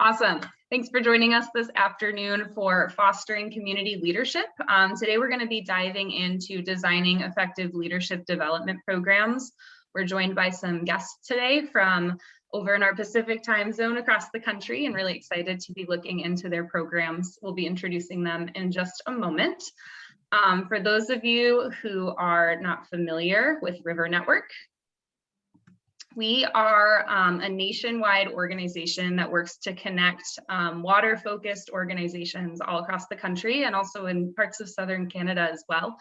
Awesome. Thanks for joining us this afternoon for Fostering Community Leadership. Today we're going to be diving into designing effective leadership development programs. We're joined by some guests today from over in our Pacific time zone across the country, and really excited to be looking into their programs. We'll be introducing them in just a moment. For those of you who are not familiar with River Network, we are a nationwide organization that works to connect water-focused organizations all across the country and also in parts of Southern Canada as well.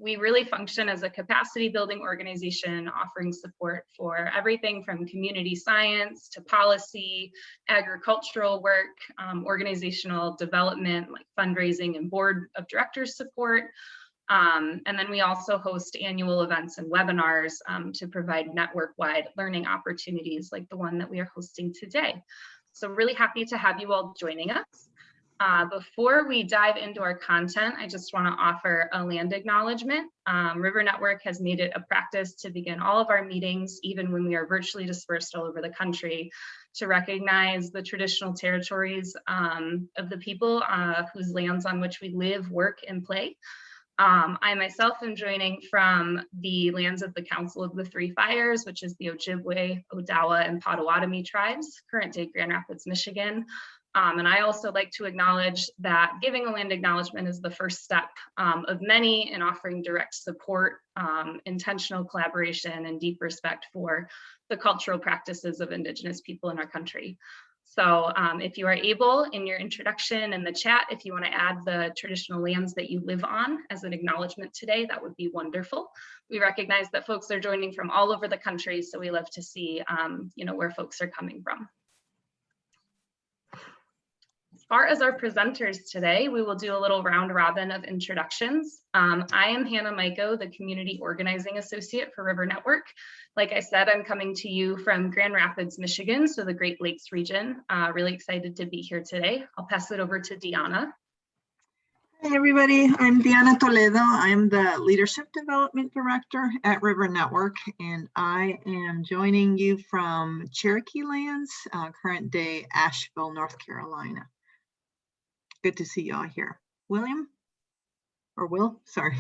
We really function as a capacity building organization, offering support for everything from community science to policy, agricultural work, organizational development, like fundraising and board of directors support. And then we also host annual events and webinars to provide network-wide learning opportunities like the one that we are hosting today. So really happy to have you all joining us. Before we dive into our content, I just want to offer a land acknowledgement. River Network has made it a practice to begin all of our meetings, even when we are virtually dispersed all over the country, to recognize the traditional territories of the people whose lands on which we live, work, and play. I myself am joining from the lands of the Council of the Three Fires, which is the Ojibwe, Odawa, and Potawatomi tribes, current day Grand Rapids, Michigan. And I also like to acknowledge that giving a land acknowledgement is the first step of many in offering direct support, intentional collaboration, and deep respect for the cultural practices of Indigenous people in our country. So if you are able, in your introduction in the chat, if you want to add the traditional lands that you live on as an acknowledgement today, that would be wonderful. We recognize that folks are joining from all over the country, so we love to see where folks are coming from. As far as our presenters today, we will do a little round robin of introductions. I am Hannah Mico, the Community Organizing Associate for River Network. Like I said, I'm coming to you from Grand Rapids, Michigan, so the Great Lakes region. Really excited to be here today. I'll pass it over to Deanna. Hey everybody, I'm Deanna Toledo. I'm the Leadership Development Director at River Network, and I am joining you from Cherokee Lands, current day Asheville, North Carolina. Good to see y'all here. William? Or Will? Sorry.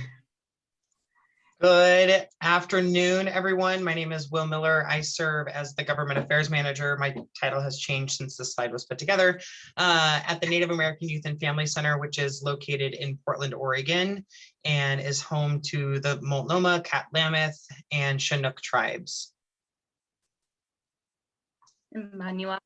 Good afternoon, everyone. My name is Will Miller. I serve as the Government Affairs Manager. My title has changed since this slide was put together at the Native American Youth and Family Center, which is located in Portland, Oregon, and is home to the Multnomah, Catlamith, and Chinook tribes. Emmanuel.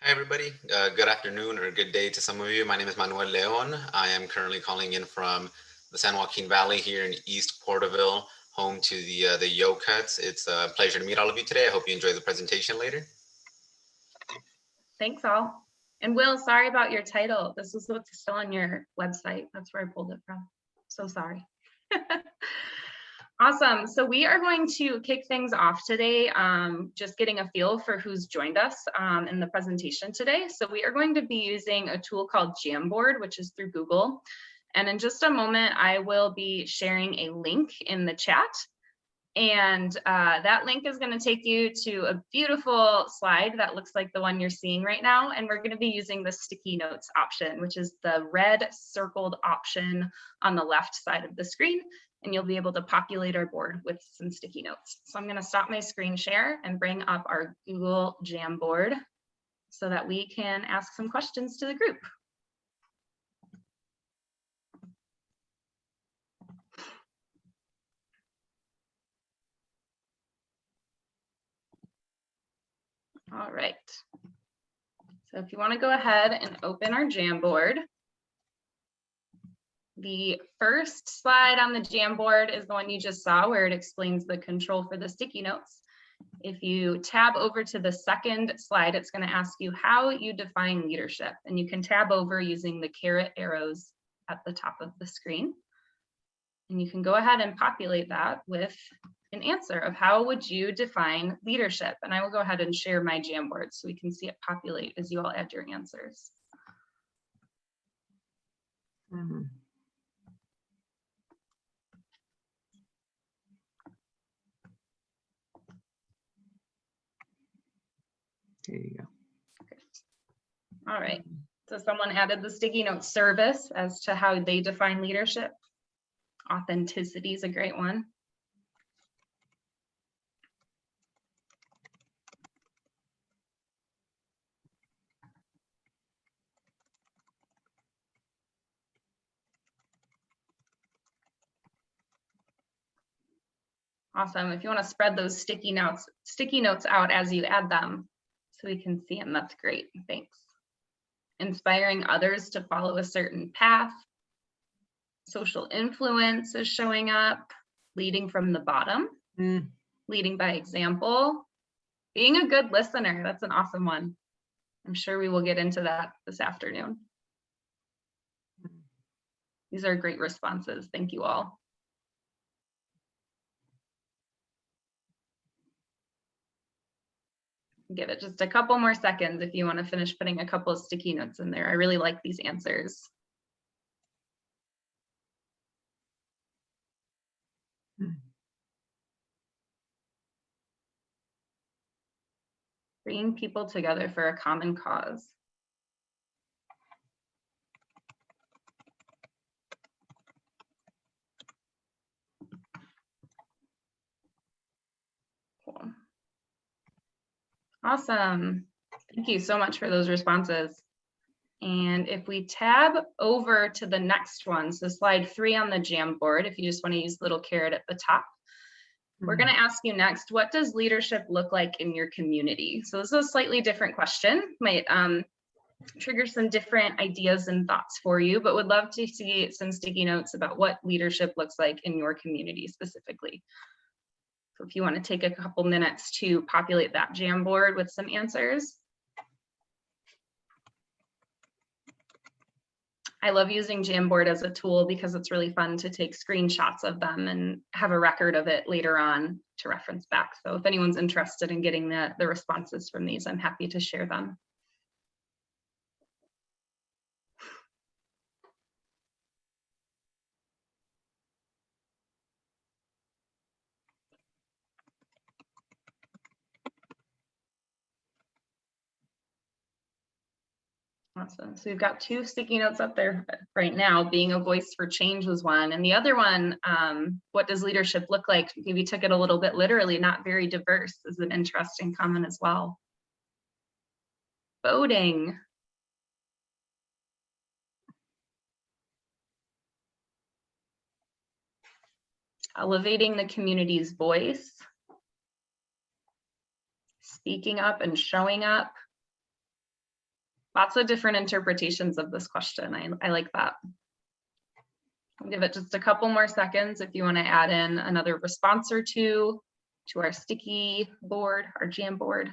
Hi, everybody. Good afternoon or good day to some of you. My name is Manuel Leon. I am currently calling in from the San Joaquin Valley here in East Porterville, home to the Yokuts. It's a pleasure to meet all of you today. I hope you enjoy the presentation later. Thanks all. And Will, sorry about your title. This is what's still on your website. That's where I pulled it from. So sorry. Awesome. So we are going to kick things off today, just getting a feel for who's joined us in the presentation today. So we are going to be using a tool called Jamboard, which is through Google. And in just a moment, I will be sharing a link in the chat. And that link is going to take you to a beautiful slide that looks like the one you're seeing right now. And we're going to be using the sticky notes option, which is the red circled option on the left side of the screen. And you'll be able to populate our board with some sticky notes. So I'm going to stop my screen share and bring up our Google Jamboard so that we can ask some questions to the group. All right. So if you want to go ahead and open our Jamboard. The first slide on the Jamboard is the one you just saw where it explains the control for the sticky notes. If you tab over to the second slide, it's going to ask you how you define leadership, and you can tab over using the caret arrows at the top of the screen. And you can go ahead and populate that with an answer of how would you define leadership. And I will go ahead and share my Jamboard so we can see it populate as you all add your answers. There you go. All right. So someone added the sticky note service as to how they define leadership. Authenticity is a great one. Awesome. If you want to spread those sticky notes out as you add them so we can see them, that's great. Thanks. Inspiring others to follow a certain path. Social influence is showing up. Leading from the bottom. Leading by example. Being a good listener. That's an awesome one. I'm sure we will get into that this afternoon. These are great responses. Thank you all. Give it just a couple more seconds if you want to finish putting a couple of sticky notes in there. I really like these answers. Bringing people together for a common cause. Cool. Awesome. Thank you so much for those responses. And if we tab over to the next one, so slide 3 on the Jamboard, if you just want to use the little carrot at the top, we're going to ask you next, what does leadership look like in your community? So this is a slightly different question, might trigger some different ideas and thoughts for you, but would love to see some sticky notes about what leadership looks like in your community specifically. So if you want to take a couple minutes to populate that Jamboard with some answers. I love using Jamboard as a tool because it's really fun to take screenshots of them and have a record of it later on to reference back. So if anyone's interested in getting the responses from these, I'm happy to share them. Awesome. So we've got 2 sticky notes up there right now. Being a voice for change was one. And the other one, what does leadership look like? Maybe took it a little bit literally, not very diverse, is an interesting comment as well. Voting. Elevating the community's voice. Speaking up and showing up. Lots of different interpretations of this question. I like that. I'll give it just a couple more seconds if you want to add in another response or two to our sticky board, our Jamboard.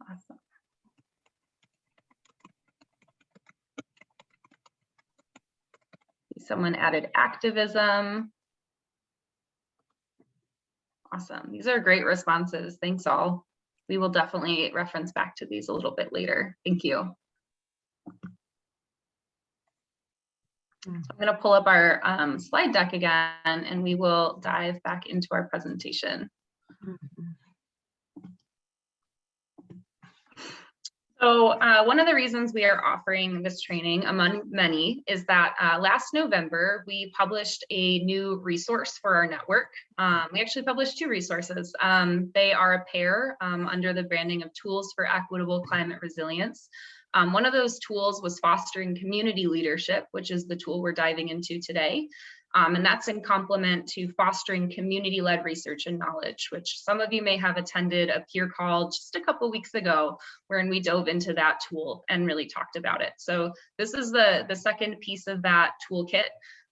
Awesome. Someone added activism. Awesome. These are great responses. Thanks all. We will definitely reference back to these a little bit later. Thank you. So I'm going to pull up our slide deck again, and we will dive back into our presentation. So one of the reasons we are offering this training, among many, is that last November, we published a new resource for our network. We actually published 2 resources. They are a pair under the branding of Tools for Equitable Climate Resilience. One of those tools was Fostering Community Leadership, which is the tool we're diving into today. And that's in complement to Fostering Community-Led Research and Knowledge, which some of you may have attended a peer call just a couple weeks ago, wherein we dove into that tool and really talked about it. So this is the second piece of that toolkit.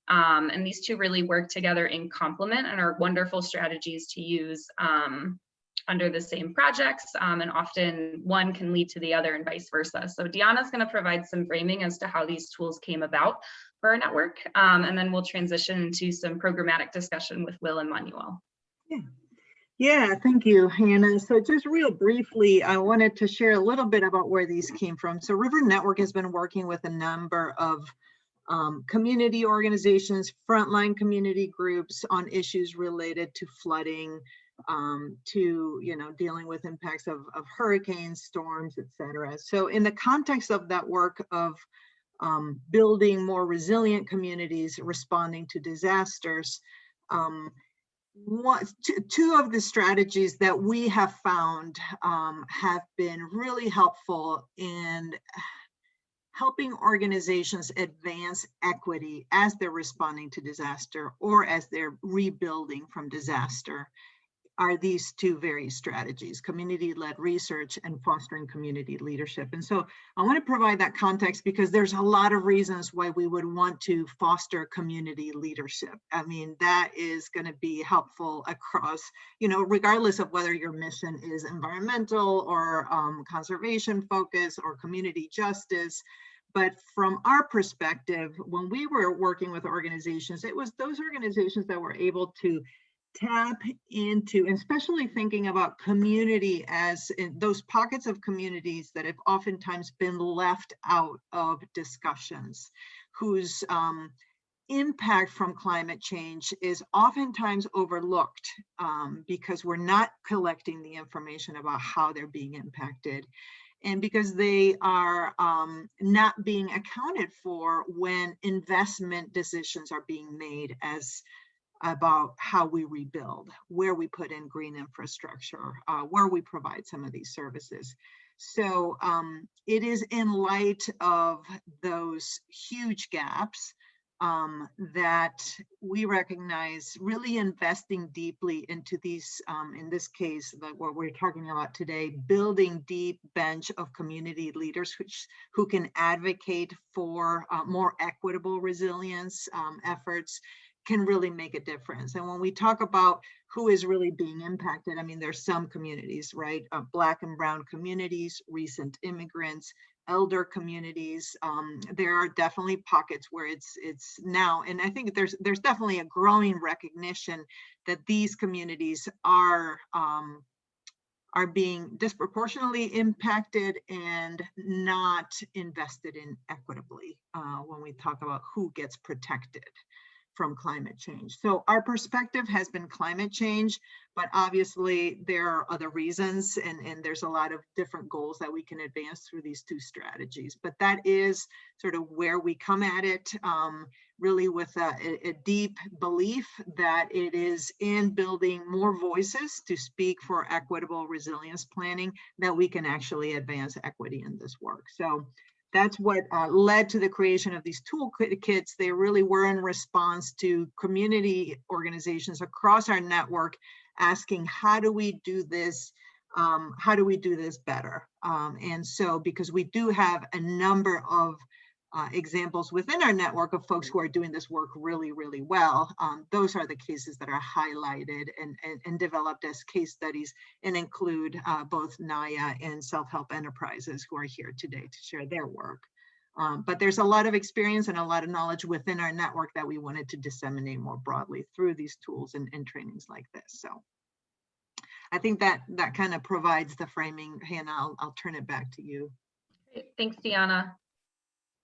And these 2 really work together in complement and are wonderful strategies to use under the same projects, and often one can lead to the other and vice versa. So Deanna's going to provide some framing as to how these tools came about for our network, and then we'll transition into some programmatic discussion with Will and Manuel. Yeah, thank you, Hannah. So just real briefly, I wanted to share a little bit about where these came from. So River Network has been working with a number of community organizations, frontline community groups on issues related to flooding, to, you know, dealing with impacts of hurricanes, storms, etc. So in the context of that work of building more resilient communities responding to disasters, two of the strategies that we have found have been really helpful in helping organizations advance equity as they're responding to disaster or as they're rebuilding from disaster, are these two various strategies: community-led research and fostering community leadership. And so I want to provide that context because there's a lot of reasons why we would want to foster community leadership. I mean, that is going to be helpful across, you know, regardless of whether your mission is environmental or conservation focus or community justice. But from our perspective, when we were working with organizations, it was those organizations that were able to tap into, and especially thinking about community as in those pockets of communities that have oftentimes been left out of discussions, whose impact from climate change is oftentimes overlooked because we're not collecting the information about how they're being impacted, and because they are not being accounted for when investment decisions are being made as about how we rebuild, where we put in green infrastructure, where we provide some of these services. So it is in light of those huge gaps that we recognize really investing deeply into these, in this case, what we're talking about today, building deep bench of community leaders who can advocate for more equitable resilience efforts, can really make a difference. And when we talk about who is really being impacted, I mean, there's some communities, right? Black and brown communities, recent immigrants, elder communities. There are definitely pockets where it's now, and I think there's definitely a growing recognition that these communities are being disproportionately impacted and not invested in equitably when we talk about who gets protected from climate change. So our perspective has been climate change, but obviously there are other reasons, and there's a lot of different goals that we can advance through these two strategies. But that is sort of where we come at it, really with a deep belief that it is in building more voices to speak for equitable resilience planning that we can actually advance equity in this work. So that's what led to the creation of these toolkits. They really were in response to community organizations across our network asking, how do we do this? How do we do this better? And so, because we do have a number of examples within our network of folks who are doing this work really, really well, those are the cases that are highlighted and developed as case studies, and include both NAYA and Self-Help Enterprises who are here today to share their work. But there's a lot of experience and a lot of knowledge within our network that we wanted to disseminate more broadly through these tools and trainings like this. So I think that kind of provides the framing. Hannah, I'll turn it back to you. Great. Thanks, Deanna.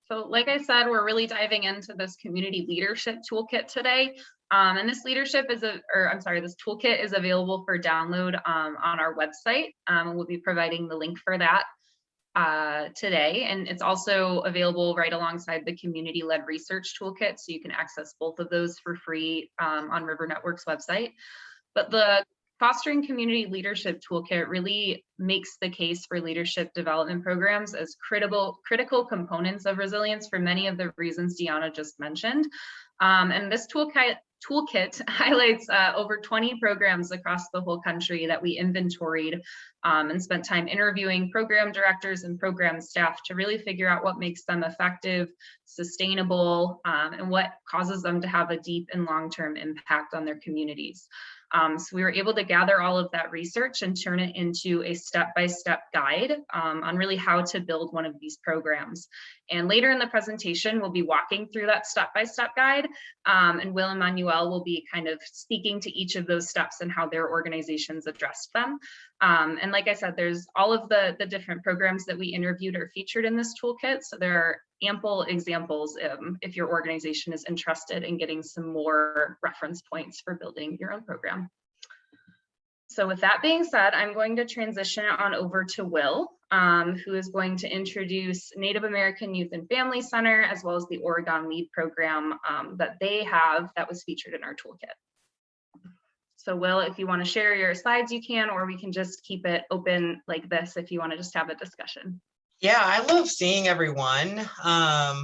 So like I said, we're really diving into this community leadership toolkit today. And this this toolkit is available for download on our website. We'll be providing the link for that today. And it's also available right alongside the community-led research toolkit. So you can access both of those for free on River Network's website. But the Fostering Community Leadership Toolkit really makes the case for leadership development programs as critical components of resilience for many of the reasons Deanna just mentioned. And this toolkit highlights over 20 programs across the whole country that we inventoried and spent time interviewing program directors and program staff to really figure out what makes them effective, sustainable, and what causes them to have a deep and long-term impact on their communities. So we were able to gather all of that research and turn it into a step-by-step guide on really how to build one of these programs. And later in the presentation, we'll be walking through that step-by-step guide, and Will and Manuel will be kind of speaking to each of those steps and how their organizations addressed them. And like I said, there's all of the different programs that we interviewed are featured in this toolkit. So there are ample examples if your organization is interested in getting some more reference points for building your own program. So with that being said, I'm going to transition on over to Will, who is going to introduce Native American Youth and Family Center, as well as the Oregon LEAD program that they have that was featured in our toolkit. So Will, if you want to share your slides, you can, or we can just keep it open like this if you want to just have a discussion. Yeah, I love seeing everyone. I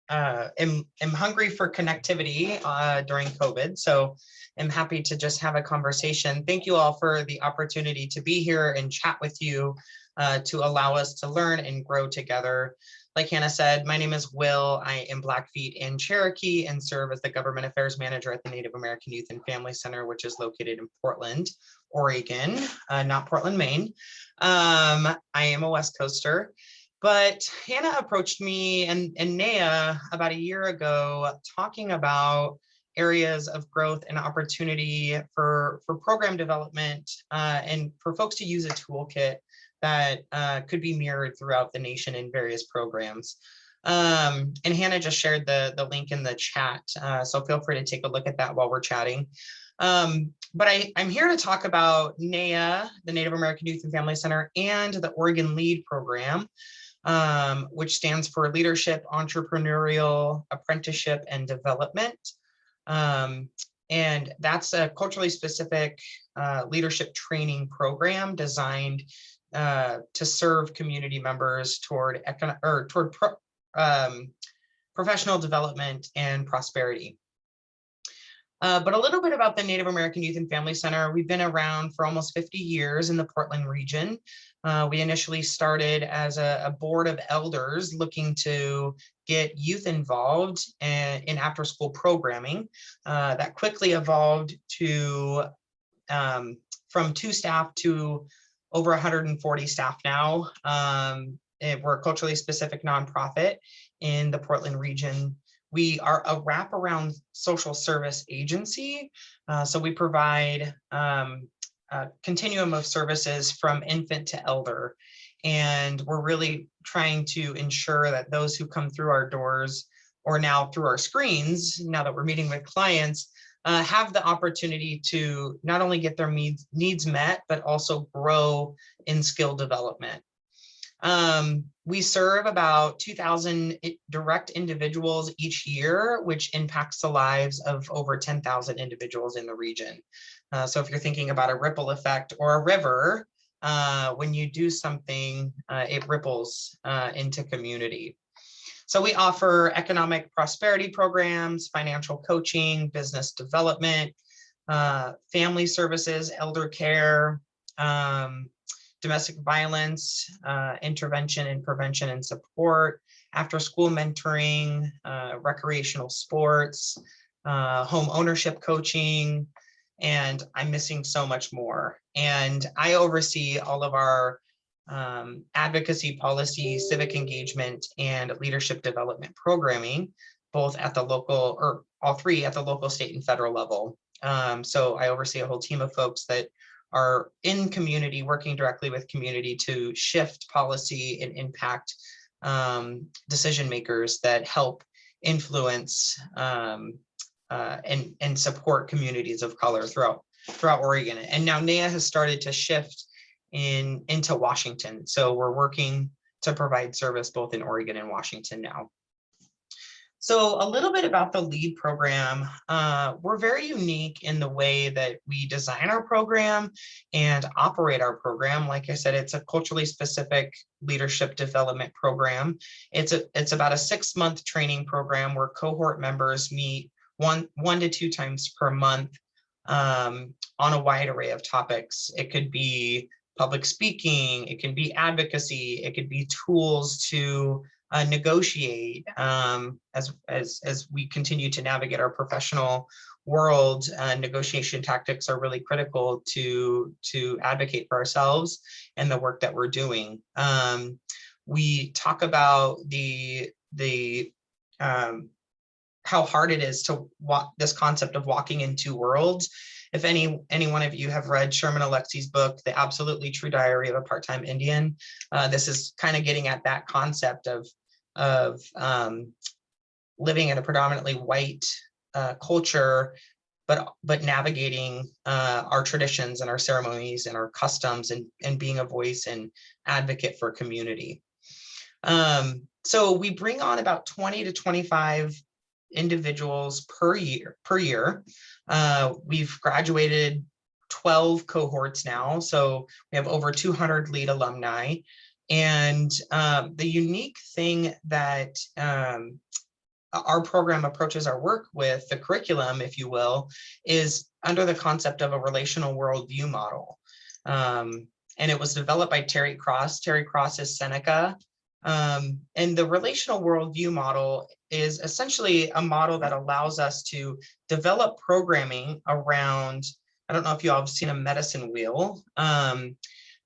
am hungry for connectivity during COVID, so I'm happy to just have a conversation. Thank you all for the opportunity to be here and chat with you to allow us to learn and grow together. Like Hannah said, my name is Will. I am Blackfeet and Cherokee and serve as the Government Affairs Manager at the Native American Youth and Family Center, which is located in Portland, Oregon, not Portland, Maine. I am a West Coaster, but Hannah approached me and Nea about a year ago talking about areas of growth and opportunity for program development and for folks to use a toolkit that could be mirrored throughout the nation in various programs. And Hannah just shared the link in the chat, so feel free to take a look at that while we're chatting. But I'm here to talk about NAYA, the Native American Youth and Family Center, and the Oregon LEAD program, which stands for Leadership, Entrepreneurial, Apprenticeship, and Development. And that's a culturally specific leadership training program designed to serve community members toward professional development and prosperity. But a little bit about the Native American Youth and Family Center. We've been around for almost 50 years in the Portland region. We initially started as a board of elders looking to get youth involved in after-school programming. That quickly evolved to from 2 staff to over 140 staff now. We're a culturally specific nonprofit in the Portland region. We are a wraparound social service agency. So we provide a continuum of services from infant to elder. And we're really trying to ensure that those who come through our doors or now through our screens, now that we're meeting with clients, have the opportunity to not only get their needs met, but also grow in skill development. We serve about 2,000 direct individuals each year, which impacts the lives of over 10,000 individuals in the region. So if you're thinking about a ripple effect or a river, when you do something, it ripples into community. So we offer economic prosperity programs, financial coaching, business development, family services, elder care, domestic violence, intervention and prevention and support, after school mentoring, recreational sports, home ownership coaching, and I'm missing so much more. And I oversee all of our advocacy, policy, civic engagement, and leadership development programming, both at the local, or all three at the local, state, and federal level. So I oversee a whole team of folks that are in community, working directly with community to shift policy and impact decision makers that help influence and support communities of color throughout Oregon. And now NAYA has started to shift into Washington. So we're working to provide service both in Oregon and Washington now. So a little bit about the LEAD program. We're very unique in the way that we design our program and operate our program. Like I said, it's a culturally specific leadership development program. It's about a 6-month training program where cohort members meet one to 2 times per month on a wide array of topics. It could be public speaking, it can be advocacy, it could be tools to negotiate as we continue to navigate our professional world. Negotiation tactics are really critical to advocate for ourselves and the work that we're doing. We talk about how hard it is to walk this concept of walking in 2 worlds. If any one of you have read Sherman Alexi's book, The Absolutely True Diary of a Part-Time Indian, this is kind of getting at that concept of living in a predominantly white culture, but navigating our traditions and our ceremonies and our customs, and being a voice and advocate for community. So we bring on about 20 to 25 individuals per year. We've graduated 12 cohorts now, so we have over 200 lead alumni. And the unique thing that our program approaches our work with, the curriculum, if you will, is under the concept of a relational worldview model. And it was developed by Terry Cross. Terry Cross is Seneca. And the relational worldview model is essentially a model that allows us to develop programming around, I don't know if you all have seen a medicine wheel,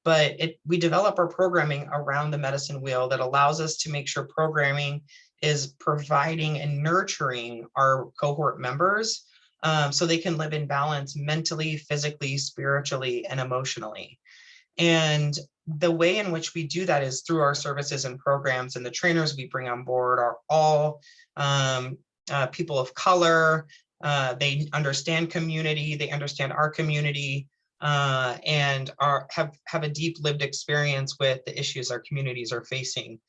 but we develop our programming around the medicine wheel that allows us to make sure programming is providing and nurturing our cohort members so they can live in balance mentally, physically, spiritually, and emotionally. And the way in which we do that is through our services and programs, and the trainers we bring on board are all people of color. They understand community, they understand our community, and have a deep lived experience with the issues our communities are facing.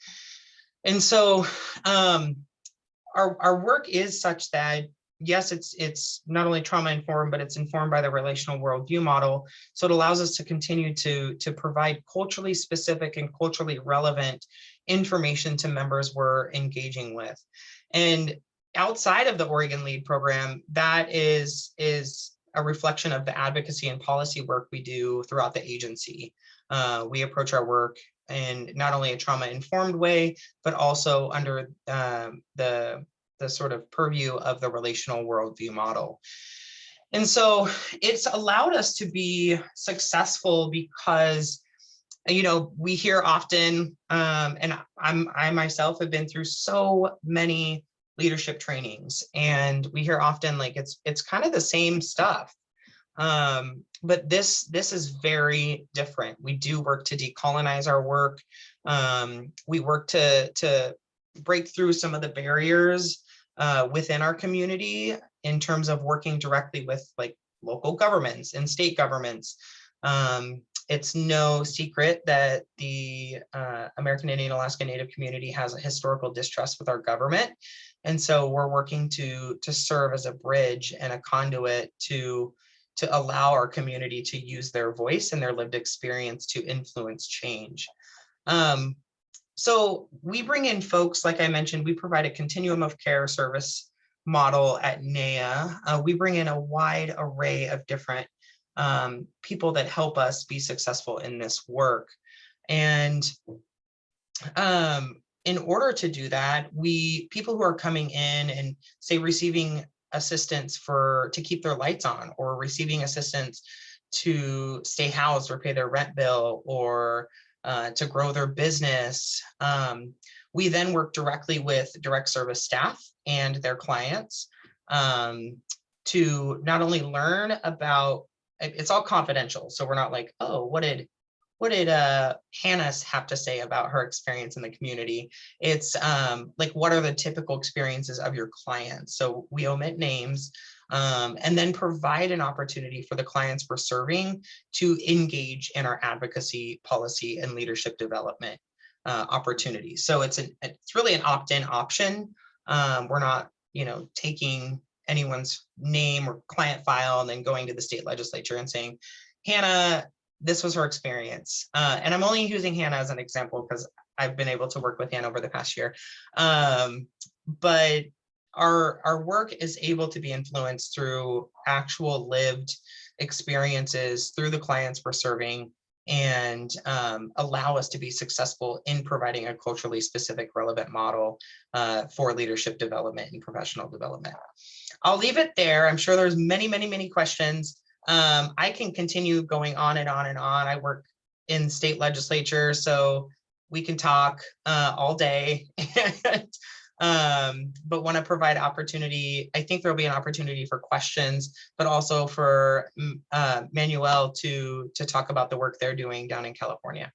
And so our work is such that, yes, it's not only trauma informed, but it's informed by the relational worldview model. So it allows us to continue to provide culturally specific and culturally relevant information to members we're engaging with. And outside of the Oregon Lead program, that is a reflection of the advocacy and policy work we do throughout the agency. We approach our work in not only a trauma-informed way, but also under the sort of purview of the relational worldview model. And so it's allowed us to be successful because, you know, we hear often, and I myself have been through so many leadership trainings, and we hear often like it's kind of the same stuff. But this is very different. We do work to decolonize our work. We work to break through some of the barriers within our community in terms of working directly with like local governments and state governments. It's no secret that the American Indian Alaska Native community has a historical distrust with our government. And so we're working to serve as a bridge and a conduit to allow our community to use their voice and their lived experience to influence change. So we bring in folks, like I mentioned, we provide a continuum of care service model at NAIA. We bring in a wide array of different people that help us be successful in this work. And in order to do that, people who are coming in and say receiving assistance to keep their lights on, or receiving assistance to stay housed or pay their rent bill, or to grow their business. We then work directly with direct service staff and their clients to not only learn about, it's all confidential. So we're not like, oh, what did Hannah have to say about her experience in the community? It's like, what are the typical experiences of your clients? So we omit names, and then provide an opportunity for the clients we're serving to engage in our advocacy, policy, and leadership development opportunities. So it's really an opt-in option. We're not, taking anyone's name or client file and then going to the state legislature and saying, Hannah, this was her experience. And I'm only using Hannah as an example because I've been able to work with Hannah over the past year. But our work is able to be influenced through actual lived experiences through the clients we're serving, and allow us to be successful in providing a culturally specific relevant model for leadership development and professional development. I'll leave it there. I'm sure there's many, many, many questions. I can continue going on and on and on. I work in state legislature, so we can talk all day. But want to provide opportunity. I think there'll be an opportunity for questions, but also for Manuel to talk about the work they're doing down in California.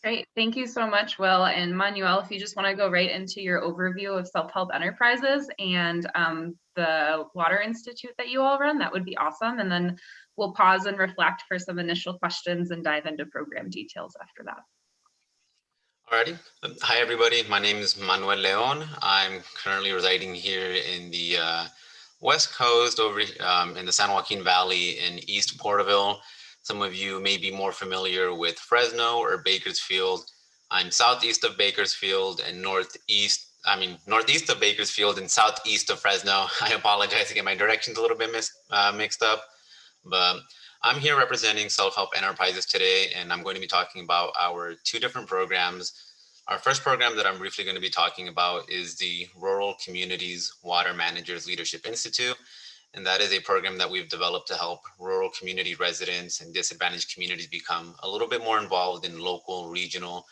Great, thank you so much, Will. And Manuel, if you just want to go right into your overview of self-help enterprises and the Water Institute that you all run, that would be awesome. And then we'll pause and reflect for some initial questions and dive into program details after that. Alrighty. Hi, everybody. My name is Manuel Leon. I'm currently residing here in the West Coast, over in the San Joaquin Valley in East Porterville. Some of you may be more familiar with Fresno or Bakersfield. I'm southeast of Bakersfield and northeast of Bakersfield and southeast of Fresno. I apologize to get my directions a little bit mixed up, but I'm here representing Self-Help Enterprises today, and I'm going to be talking about our two different programs. Our first program that I'm briefly going to be talking about is the Rural Communities Water Managers Leadership Institute. And that is a program that we've developed to help rural community residents and disadvantaged communities become a little bit more involved in local, regional,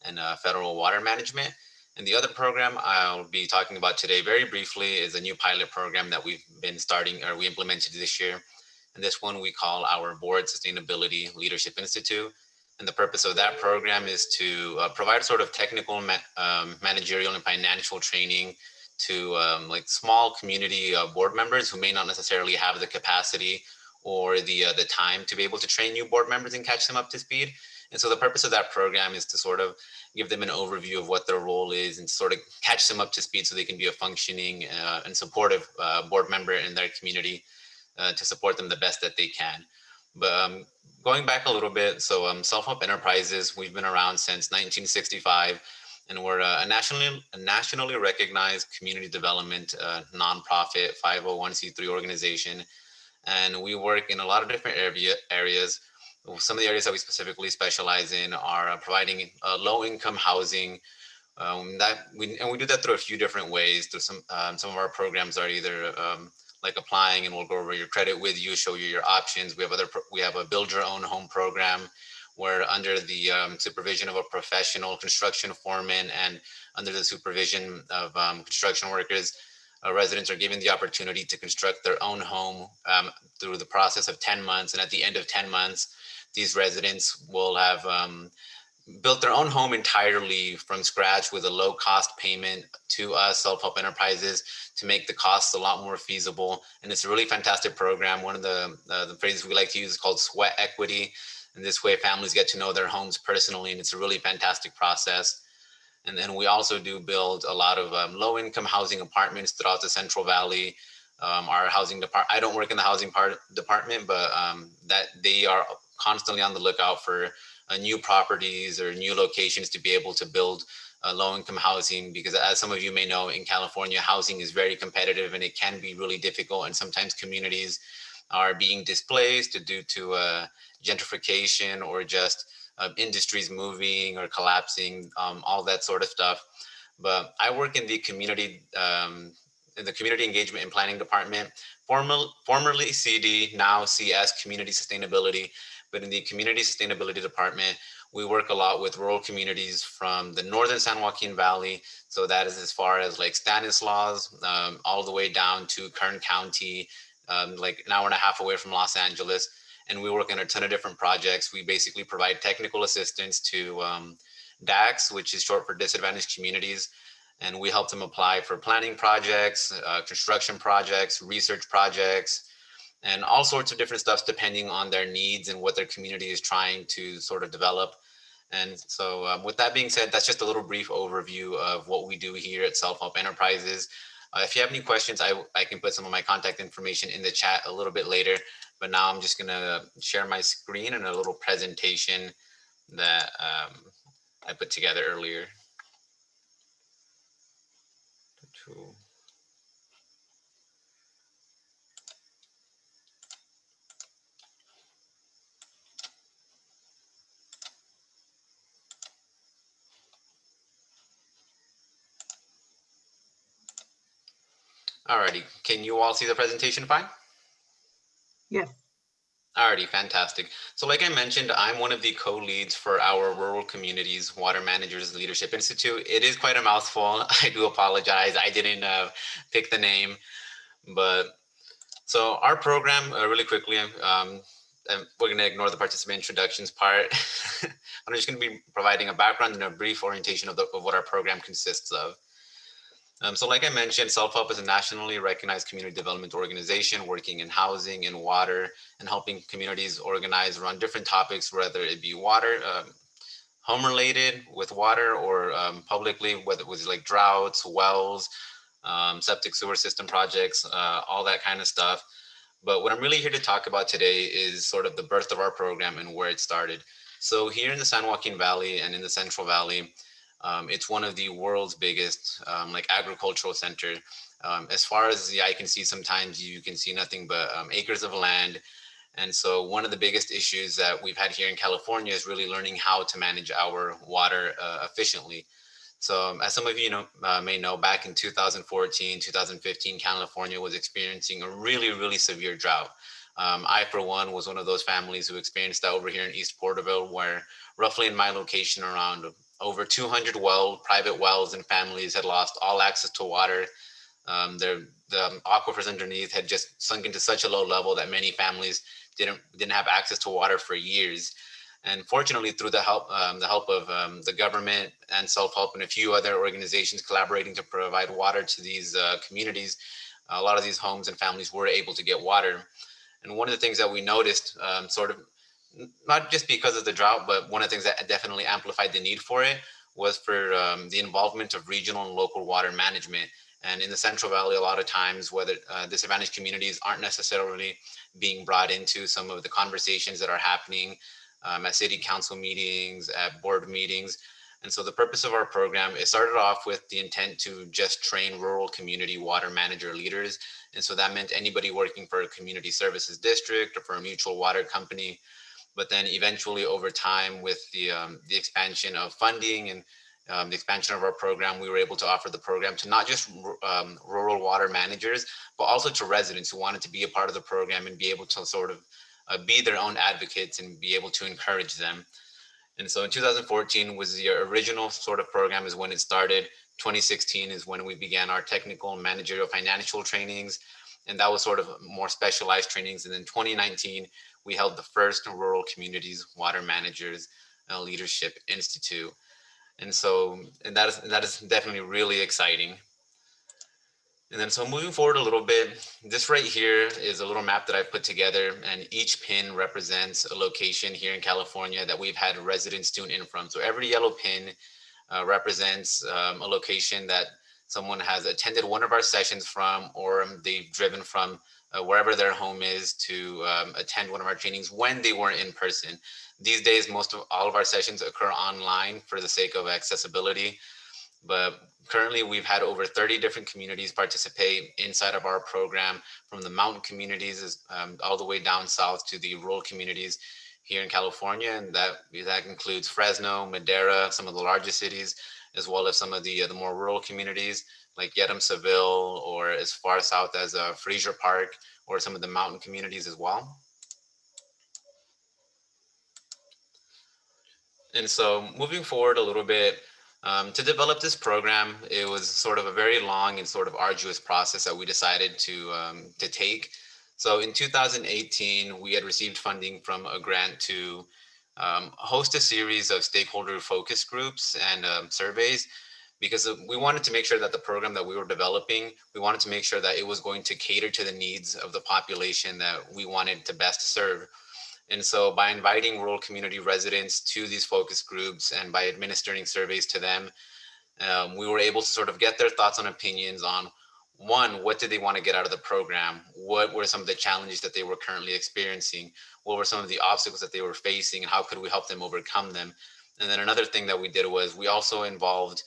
and federal water management. And the other program I'll be talking about today very briefly is a new pilot program that we've been starting, or we implemented this year. And this one we call our Board Sustainability Leadership Institute. And the purpose of that program is to provide sort of technical, managerial, and financial training to like small community board members who may not necessarily have the capacity or the time to be able to train new board members and catch them up to speed. And so the purpose of that program is to sort of give them an overview of what their role is and sort of catch them up to speed so they can be a functioning and supportive board member in their community to support them the best that they can. But going back a little bit, so Self-Help Enterprises, we've been around since 1965. And we're a nationally recognized community development nonprofit 501c3 organization. And we work in a lot of different areas. Some of the areas that we specifically specialize in are providing low-income housing. We do that through a few different ways. Through some of our programs are either like applying, and we'll go over your credit with you, show you your options. We have a build your own home program, where under the supervision of a professional construction foreman and under the supervision of construction workers, residents are given the opportunity to construct their own home through the process of 10 months. And at the end of 10 months, these residents will have built their own home entirely from scratch with a low cost payment to us, Self-Help Enterprises, to make the costs a lot more feasible. And it's a really fantastic program. One of the phrases we like to use is called sweat equity. And this way families get to know their homes personally, and it's a really fantastic process. And then we also do build a lot of low-income housing apartments throughout the Central Valley. Our housing department, I don't work in the housing department, but that they are constantly on the lookout for new properties or new locations to be able to build low-income housing, because as some of you may know, in California, housing is very competitive and it can be really difficult. And sometimes communities are being displaced due to gentrification or just industries moving or collapsing, all that sort of stuff. But I work in the community engagement and planning department, formerly CD, now CS, community sustainability. But in the community sustainability department, we work a lot with rural communities from the northern San Joaquin Valley. So that is as far as like Stanislaus, all the way down to Kern County, like an hour and a half away from Los Angeles. And we work on a ton of different projects. We basically provide technical assistance to DACs, which is short for disadvantaged communities. And we help them apply for planning projects, construction projects, research projects, and all sorts of different stuff depending on their needs and what their community is trying to sort of develop. And so with that being said, that's just a little brief overview of what we do here at Self-Help Enterprises. If you have any questions, I can put some of my contact information in the chat a little bit later. But now I'm just gonna share my screen and a little presentation that I put together earlier. Alrighty, can you all see the presentation fine? Yes. Alrighty, fantastic. So like I mentioned, I'm one of the co-leads for our Rural Communities Water Managers Leadership Institute. It is quite a mouthful. I do apologize. I didn't pick the name, but so our program, really quickly, we're going to ignore the participant introductions part. I'm just going to be providing a background and a brief orientation of what our program consists of. So like I mentioned, Self-Help is a nationally recognized community development organization working in housing and water and helping communities organize around different topics, whether it be water, home related with water, or publicly, whether it was like droughts, wells, septic sewer system projects, all that kind of stuff. But what I'm really here to talk about today is sort of the birth of our program and where it started. So here in the San Joaquin Valley and in the Central Valley, it's one of the world's biggest like agricultural center. As far as the eye can see, sometimes you can see nothing but acres of land. And so one of the biggest issues that we've had here in California is really learning how to manage our water efficiently. So as some of you may know, back in 2014, 2015, California was experiencing a really, really severe drought. I, for one of those families who experienced that over here in East Porterville, where roughly in my location around over 200 private wells and families had lost all access to water. The aquifers underneath had just sunk into such a low level that many families didn't have access to water for years. And fortunately, through the help of the government and Self-Help and a few other organizations collaborating to provide water to these communities, a lot of these homes and families were able to get water. And one of the things that we noticed, sort of not just because of the drought, but one of the things that definitely amplified the need for it was for the involvement of regional and local water management. And in the Central Valley, a lot of times, whether disadvantaged communities aren't necessarily being brought into some of the conversations that are happening at city council meetings, at board meetings. And so the purpose of our program, it started off with the intent to just train rural community water manager leaders. And so that meant anybody working for a community services district or for a mutual water company. But then eventually over time, with the expansion of funding and the expansion of our program, we were able to offer the program to not just rural water managers, but also to residents who wanted to be a part of the program and be able to sort of be their own advocates and be able to encourage them. And so in 2014 was the original sort of program, is when it started. 2016 is when we began our technical and managerial financial trainings. And that was sort of more specialized trainings. And then 2019, we held the first Rural Communities Water Managers Leadership Institute. And so, that is definitely really exciting. And then so moving forward a little bit, this right here is a little map that I've put together, and each pin represents a location here in California that we've had residents tune in from. So every yellow pin represents a location that someone has attended one of our sessions from, or they've driven from wherever their home is to attend one of our trainings when they weren't in person. These days, all of our sessions occur online for the sake of accessibility. But currently, we've had over 30 different communities participate inside of our program, from the mountain communities all the way down south to the rural communities here in California. And that includes Fresno, Madera, some of the largest cities, as well as some of the more rural communities like Yedem, Seville, or as far south as Fraser Park, or some of the mountain communities as well. And so moving forward a little bit, to develop this program, it was sort of a very long and sort of arduous process that we decided to take. So in 2018, we had received funding from a grant to host a series of stakeholder focus groups and surveys, because we wanted to make sure that the program that we were developing, we wanted to make sure that it was going to cater to the needs of the population that we wanted to best serve. And so by inviting rural community residents to these focus groups and by administering surveys to them, we were able to sort of get their thoughts and opinions on, one, what did they want to get out of the program? What were some of the challenges that they were currently experiencing? What were some of the obstacles that they were facing, and how could we help them overcome them? And then another thing that we did was we also involved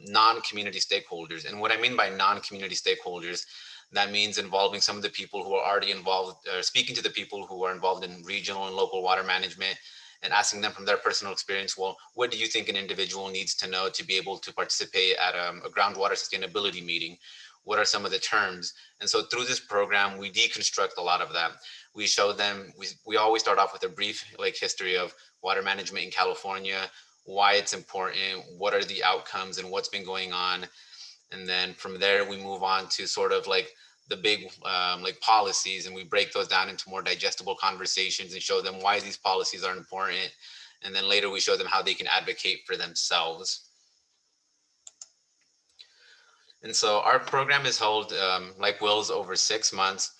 non-community stakeholders. And what I mean by non-community stakeholders, that means involving some of the people who are already involved, speaking to the people who are involved in regional and local water management, and asking them from their personal experience, well, what do you think an individual needs to know to be able to participate at a groundwater sustainability meeting? What are some of the terms? And so through this program, we deconstruct a lot of that. We show them, we always start off with a brief history of water management in California, why it's important, what are the outcomes, and what's been going on. And then from there, we move on to sort of like the big like policies, and we break those down into more digestible conversations and show them why these policies are important. And then later we show them how they can advocate for themselves. And so our program is held, like Will's, over 6 months.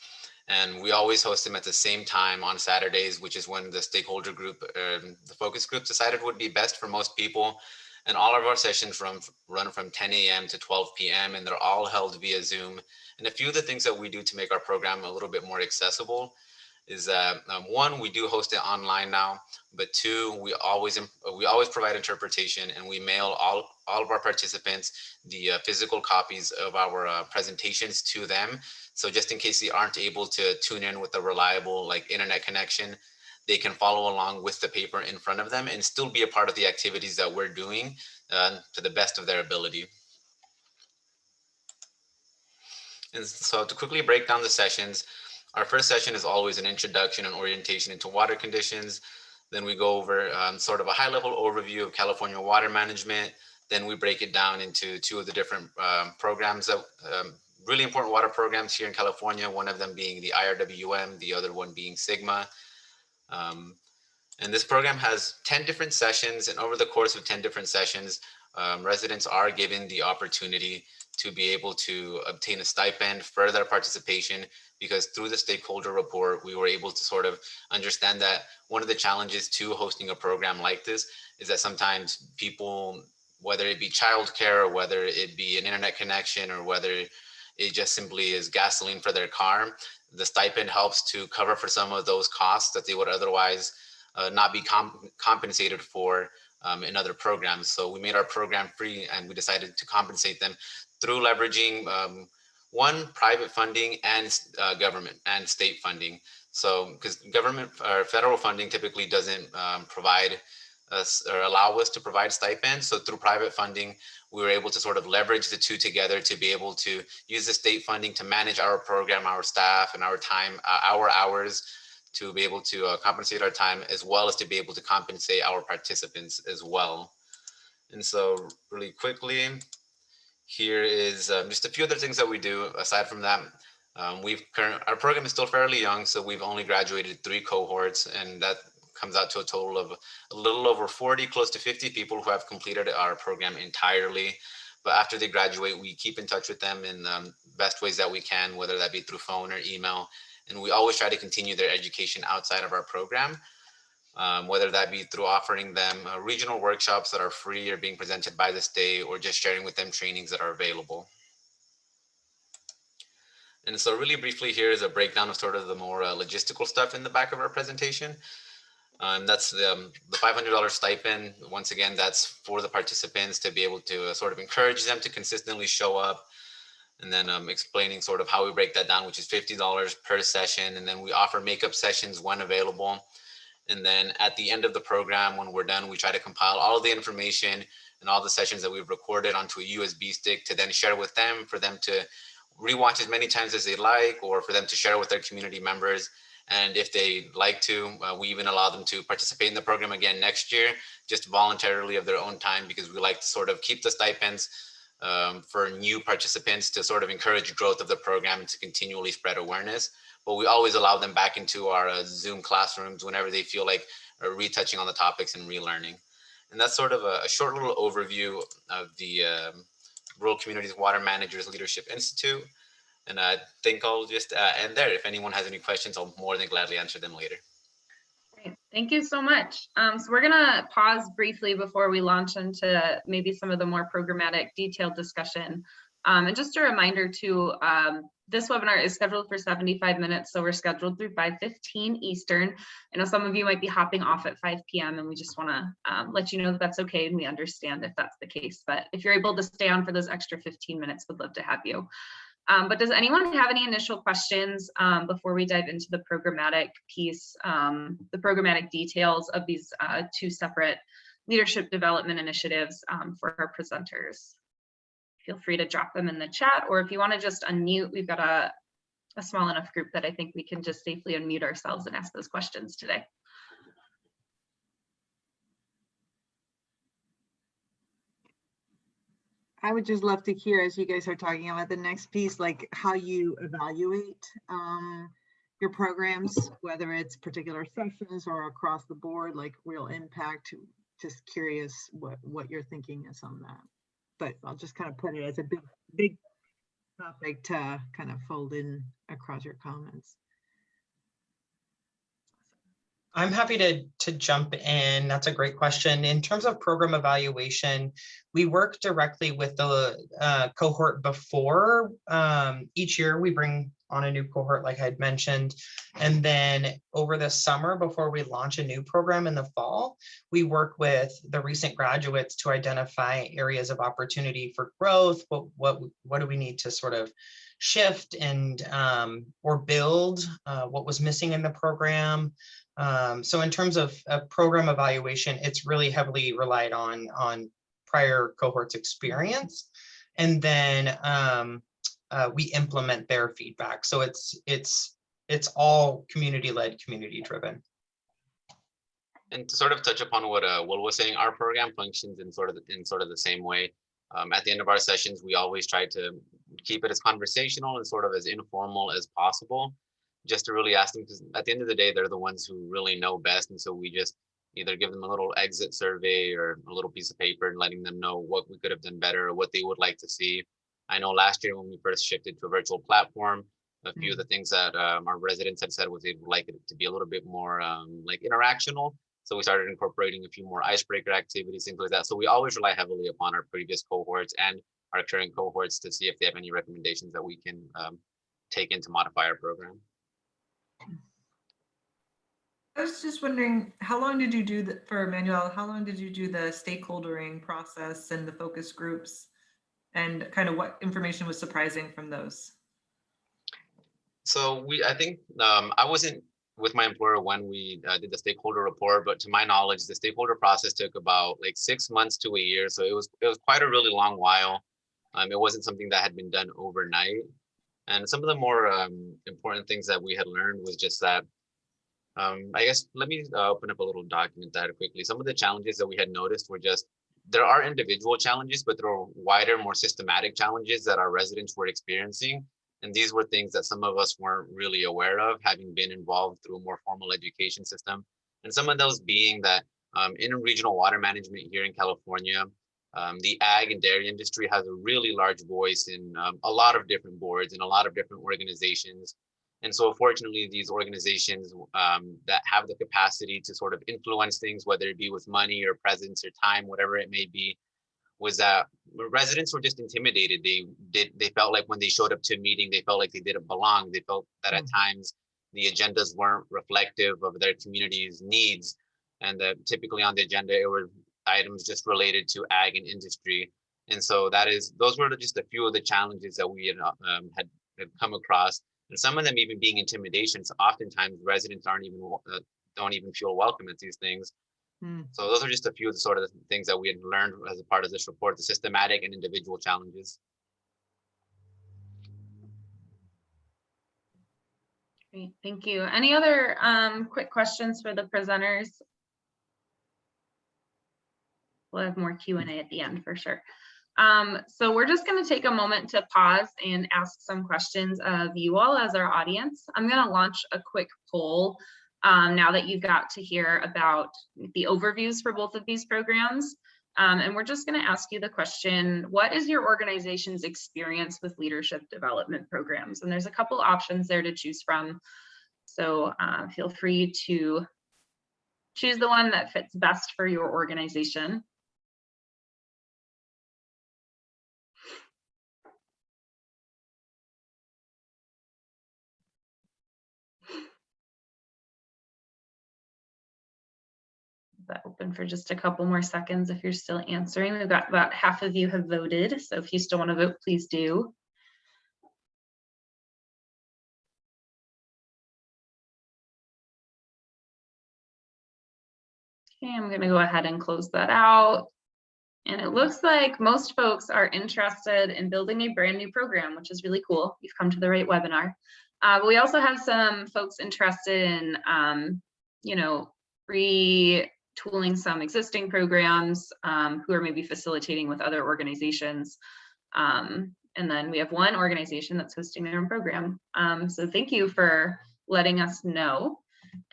And we always host them at the same time on Saturdays, which is when the stakeholder group, the focus group, decided would be best for most people. And all of our sessions run from 10 a.m. to 12 p.m. and they're all held via Zoom. And a few of the things that we do to make our program a little bit more accessible is that one, we do host it online now, but two, we always provide interpretation, and we mail all of our participants the physical copies of our presentations to them. So just in case they aren't able to tune in with a reliable like internet connection, they can follow along with the paper in front of them and still be a part of the activities that we're doing to the best of their ability. And so to quickly break down the sessions, our first session is always an introduction and orientation into water conditions. Then we go over sort of a high-level overview of California water management. Then we break it down into two of the different programs, that really important water programs here in California, one of them being the IRWM, the other one being Sigma. And this program has 10 different sessions, and over the course of 10 different sessions, residents are given the opportunity to be able to obtain a stipend for their participation, because through the stakeholder report, we were able to sort of understand that one of the challenges to hosting a program like this is that sometimes people, whether it be childcare or whether it be an internet connection or whether it just simply is gasoline for their car, the stipend helps to cover for some of those costs that they would otherwise not be compensated for in other programs. So we made our program free, and we decided to compensate them through leveraging one, private funding, and government and state funding. So because government or federal funding typically doesn't provide us or allow us to provide stipends. So through private funding, we were able to sort of leverage the two together to be able to use the state funding to manage our program, our staff, and our time, our hours, to be able to compensate our time, as well as to be able to compensate our participants as well. And so really quickly, here is just a few other things that we do aside from that. Our program is still fairly young, so we've only graduated 3 cohorts, and that comes out to a total of a little over 40, close to 50 people who have completed our program entirely. But after they graduate, we keep in touch with them in the best ways that we can, whether that be through phone or email. And we always try to continue their education outside of our program, whether that be through offering them regional workshops that are free or being presented by the state, or just sharing with them trainings that are available. And so really briefly, here is a breakdown of sort of the more logistical stuff in the back of our presentation. That's the $500 stipend. Once again, that's for the participants to be able to sort of encourage them to consistently show up. And then explaining sort of how we break that down, which is $50 per session. And then we offer makeup sessions when available. And then at the end of the program, when we're done, we try to compile all of the information and all the sessions that we've recorded onto a USB stick to then share with them, for them to rewatch as many times as they like, or for them to share with their community members. And if they like to, we even allow them to participate in the program again next year, just voluntarily of their own time, because we like to sort of keep the stipends for new participants to sort of encourage growth of the program and to continually spread awareness. But we always allow them back into our Zoom classrooms whenever they feel like retouching on the topics and relearning. And that's sort of a short little overview of the Rural Communities Water Managers Leadership Institute. And I think I'll just end there. If anyone has any questions, I'll more than gladly answer them later. Great. Thank you so much. So we're going to pause briefly before we launch into maybe some of the more programmatic detailed discussion. And just a reminder too, this webinar is scheduled for 75 minutes, so we're scheduled through 5:15 Eastern. I know some of you might be hopping off at 5 p.m. and we just want to let you know that that's okay, and we understand if that's the case. But if you're able to stay on for those extra 15 minutes, we'd love to have you. But does anyone have any initial questions before we dive into the programmatic piece, the programmatic details of these 2 separate leadership development initiatives for our presenters? Feel free to drop them in the chat, or if you want to just unmute, we've got a small enough group that I think we can just safely unmute ourselves and ask those questions today. I would just love to hear, as you guys are talking about the next piece, like how you evaluate your programs, whether it's particular sessions or across the board, like real impact. Just curious what your thinking is on that. But I'll just kind of put it as a big topic to kind of fold in across your comments. I'm happy to jump in. That's a great question. In terms of program evaluation, we work directly with the cohort before. Each year we bring on a new cohort, like I'd mentioned. And then over the summer, before we launch a new program in the fall, we work with the recent graduates to identify areas of opportunity for growth. What do we need to sort of shift and or build? What was missing in the program? So in terms of program evaluation, it's really heavily relied on prior cohorts experience, and then we implement their feedback. So it's all community-led, community-driven. And to sort of touch upon what Will was saying, our program functions in sort of the same way. At the end of our sessions, we always try to keep it as conversational and sort of as informal as possible, just to really ask them, because at the end of the day, they're the ones who really know best. And so we just either give them a little exit survey or a little piece of paper and letting them know what we could have done better or what they would like to see. I know last year when we first shifted to a virtual platform, a few of the things that our residents had said was they would like it to be a little bit more like interactional. So we started incorporating a few more icebreaker activities, things like that. So we always rely heavily upon our previous cohorts and our current cohorts to see if they have any recommendations that we can take in to modify our program. I was just wondering, how long did you do for Manuel? How long did you do the stakeholdering process and the focus groups, and kind of what information was surprising from those? So I think I wasn't with my employer when we did the stakeholder report, but to my knowledge, the stakeholder process took about like 6 months to a year. So it was quite a really long while. It wasn't something that had been done overnight. And some of the more important things that we had learned was just that, I guess, let me open up a little document that quickly. Some of the challenges that we had noticed were just, there are individual challenges, but there are wider, more systematic challenges that our residents were experiencing. And these were things that some of us weren't really aware of, having been involved through a more formal education system. And some of those being that in regional water management here in California, the ag and dairy industry has a really large voice in a lot of different boards and a lot of different organizations. And so fortunately, these organizations that have the capacity to sort of influence things, whether it be with money or presence or time, whatever it may be, was that residents were just intimidated. They felt like when they showed up to a meeting, they felt like they didn't belong. They felt that at times the agendas weren't reflective of their community's needs. And that typically on the agenda, it were items just related to ag and industry. And so those were just a few of the challenges that we had come across. And some of them even being intimidations. Oftentimes residents don't even feel welcome at these things. So those are just a few of the sort of things that we had learned as a part of this report, the systematic and individual challenges. Great, thank you. Any other quick questions for the presenters? We'll have more Q&A at the end for sure. So we're just going to take a moment to pause and ask some questions of you all as our audience. I'm going to launch a quick poll now that you've got to hear about the overviews for both of these programs. And we're just going to ask you the question, what is your organization's experience with leadership development programs? And there's a couple options there to choose from. So feel free to choose the one that fits best for your organization. That open for just a couple more seconds if you're still answering. We've got about half of you have voted, so if you still want to vote, please do. Okay, I'm going to go ahead and close that out. And it looks like most folks are interested in building a brand new program, which is really cool. You've come to the right webinar. But we also have some folks interested in, retooling tooling some existing programs, who are maybe facilitating with other organizations. And then we have one organization that's hosting their own program. So thank you for letting us know.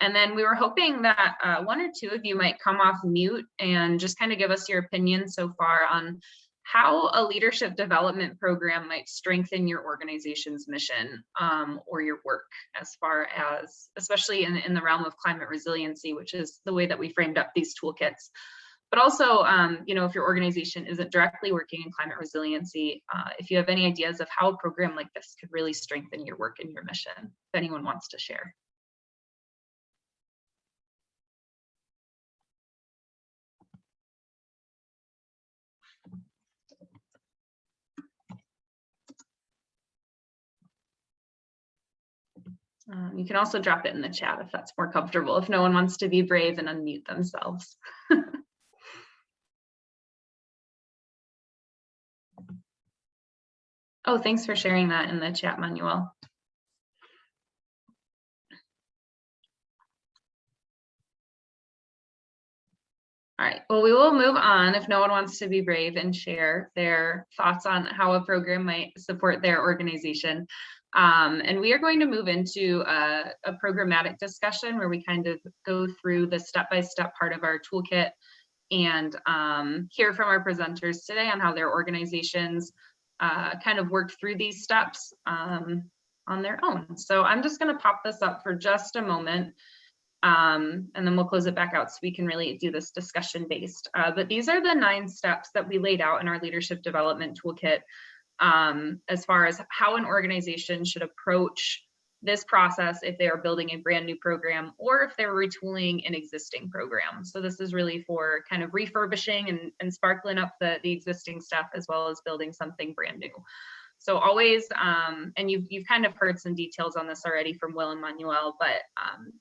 And then we were hoping that one or two of you might come off mute and just kind of give us your opinion so far on how a leadership development program might strengthen your organization's mission, or your work, as far as, especially in the realm of climate resiliency, which is the way that we framed up these toolkits. But also, you know, if your organization isn't directly working in climate resiliency, if you have any ideas of how a program like this could really strengthen your work and your mission, if anyone wants to share. You can also drop it in the chat if that's more comfortable, if no one wants to be brave and unmute themselves. Oh, thanks for sharing that in the chat, Manuel. All right, well, we will move on if no one wants to be brave and share their thoughts on how a program might support their organization. And we are going to move into a programmatic discussion where we kind of go through the step-by-step part of our toolkit and hear from our presenters today on how their organizations kind of work through these steps on their own. So I'm just going to pop this up for just a moment. And then we'll close it back out so we can really do this discussion based. But these are the 9 steps that we laid out in our leadership development toolkit, as far as how an organization should approach this process if they are building a brand new program or if they're retooling an existing program. So this is really for kind of refurbishing and sparkling up the existing stuff, as well as building something brand new. So always, and you've kind of heard some details on this already from Will and Manuel, but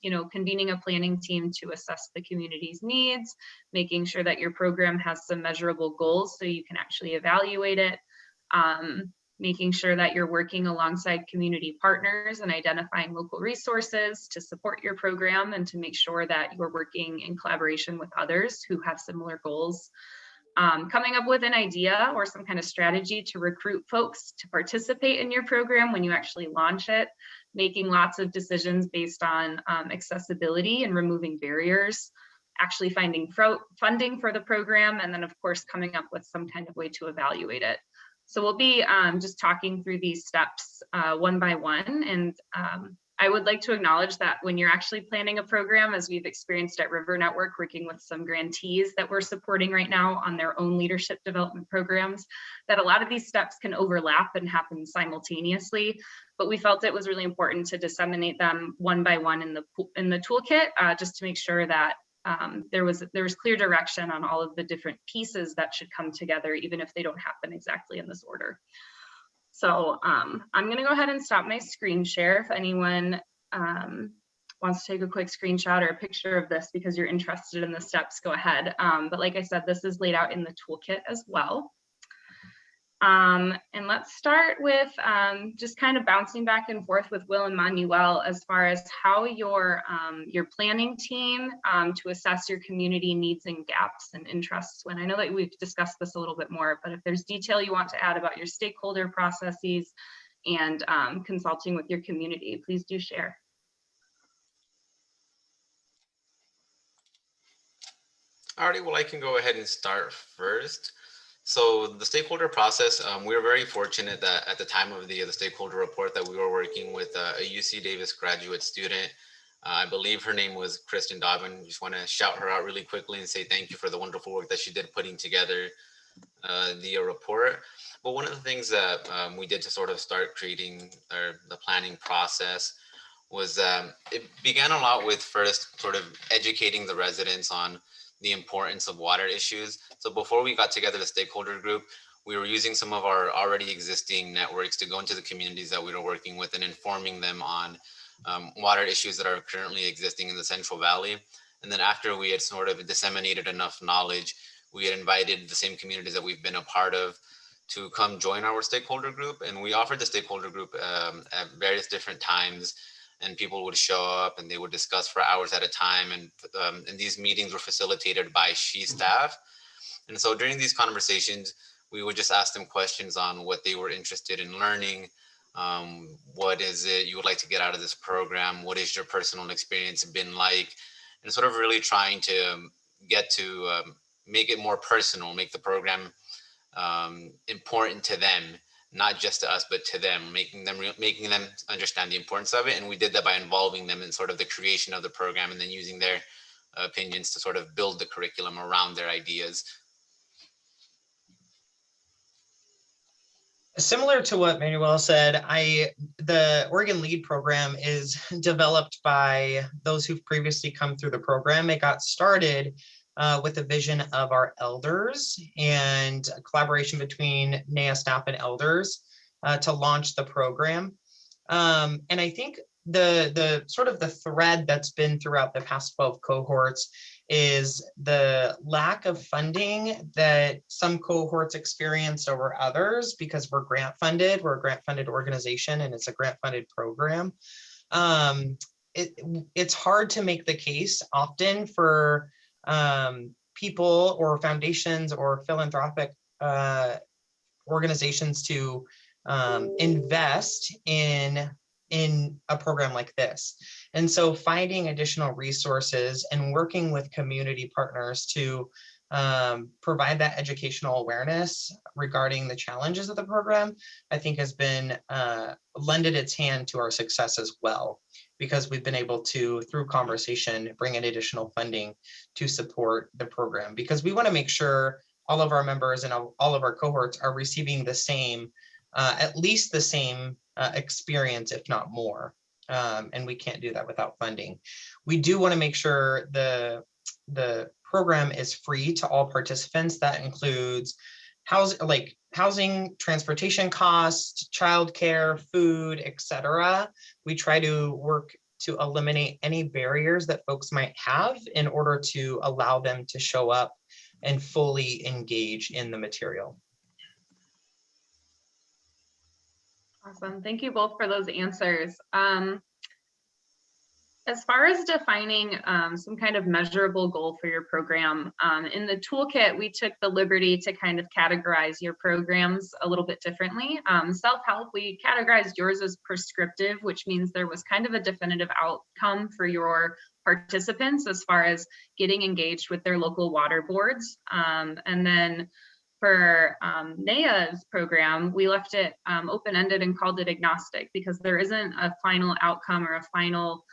you know, convening a planning team to assess the community's needs, making sure that your program has some measurable goals so you can actually evaluate it, making sure that you're working alongside community partners and identifying local resources to support your program and to make sure that you're working in collaboration with others who have similar goals. Coming up with an idea or some kind of strategy to recruit folks to participate in your program when you actually launch it, making lots of decisions based on accessibility and removing barriers, actually finding funding for the program, and then of course coming up with some kind of way to evaluate it. So we'll be just talking through these steps one by one, and I would like to acknowledge that when you're actually planning a program, as we've experienced at River Network, working with some grantees that we're supporting right now on their own leadership development programs, that a lot of these steps can overlap and happen simultaneously. But we felt it was really important to disseminate them one by one in the toolkit, just to make sure that there was clear direction on all of the different pieces that should come together, even if they don't happen exactly in this order. So I'm going to go ahead and stop my screen share. If anyone wants to take a quick screenshot or a picture of this because you're interested in the steps, go ahead. But like I said, this is laid out in the toolkit as well. And let's start with just kind of bouncing back and forth with Will and Manuel as far as how your planning team to assess your community needs and gaps and interests. When I know that we've discussed this a little bit more, but if there's detail you want to add about your stakeholder processes and consulting with your community, please do share. Alrighty, well, I can go ahead and start first. So the stakeholder process, we were very fortunate that at the time of the stakeholder report that we were working with a UC Davis graduate student. I believe her name was Kristen Dobbin. Just want to shout her out really quickly and say thank you for the wonderful work that she did putting together the report. But one of the things that we did to sort of start creating the planning process was it began a lot with first sort of educating the residents on the importance of water issues. So before we got together the stakeholder group, we were using some of our already existing networks to go into the communities that we were working with and informing them on water issues that are currently existing in the Central Valley. And then after we had sort of disseminated enough knowledge, we had invited the same communities that we've been a part of to come join our stakeholder group. And we offered the stakeholder group at various different times and people would show up and they would discuss for hours at a time. And these meetings were facilitated by SHE staff. And so during these conversations, we would just ask them questions on what they were interested in learning. What is it you would like to get out of this program? What is your personal experience been like? And sort of really trying to get to make it more personal, make the program important to them, not just to us, but to them, making them understand the importance of it. And we did that by involving them in sort of the creation of the program and then using their opinions to sort of build the curriculum around their ideas. Similar to what Manuel said, the Oregon LEAD program is developed by those who've previously come through the program. It got started with a vision of our elders and a collaboration between NAEA staff and elders to launch the program. And I think the sort of the thread that's been throughout the past 12 cohorts is the lack of funding that some cohorts experience over others because we're grant funded. We're a grant funded organization and it's a grant funded program. It's hard to make the case often for people or foundations or philanthropic organizations to invest in a program like this. And so finding additional resources and working with community partners to provide that educational awareness regarding the challenges of the program, I think has been lended its hand to our success as well, because we've been able to, through conversation, bring in additional funding to support the program, because we want to make sure all of our members and all of our cohorts are receiving the same, at least the same experience, if not more. And we can't do that without funding. We do want to make sure the program is free to all participants. That includes housing, transportation costs, childcare, food, etc. We try to work to eliminate any barriers that folks might have in order to allow them to show up and fully engage in the material. Awesome. Thank you both for those answers. As far as defining some kind of measurable goal for your program, in the toolkit, we took the liberty to kind of categorize your programs a little bit differently. Self-help, we categorized yours as prescriptive, which means there was kind of a definitive outcome for your participants as far as getting engaged with their local water boards. And then for NAEA's program, we left it open-ended and called it agnostic, because there isn't a final outcome or a final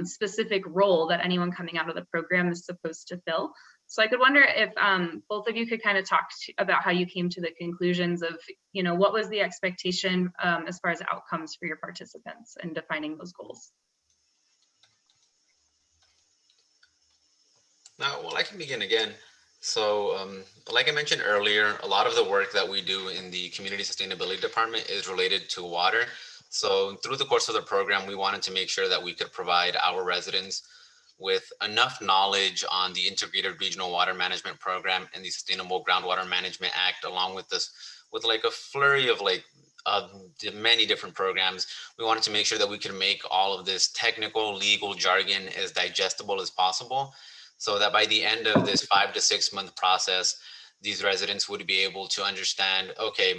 specific role that anyone coming out of the program is supposed to fill. So I could wonder if both of you could kind of talk about how you came to the conclusions of, what was the expectation as far as outcomes for your participants and defining those goals. Well, I can begin again. So like I mentioned earlier, a lot of the work that we do in the Community Sustainability Department is related to water. So through the course of the program, we wanted to make sure that we could provide our residents with enough knowledge on the Integrated Regional Water Management Program and the Sustainable Groundwater Management Act, along with like a flurry of many different programs. We wanted to make sure that we could make all of this technical legal jargon as digestible as possible, so that by the end of this 5 to 6 month process, these residents would be able to understand, okay,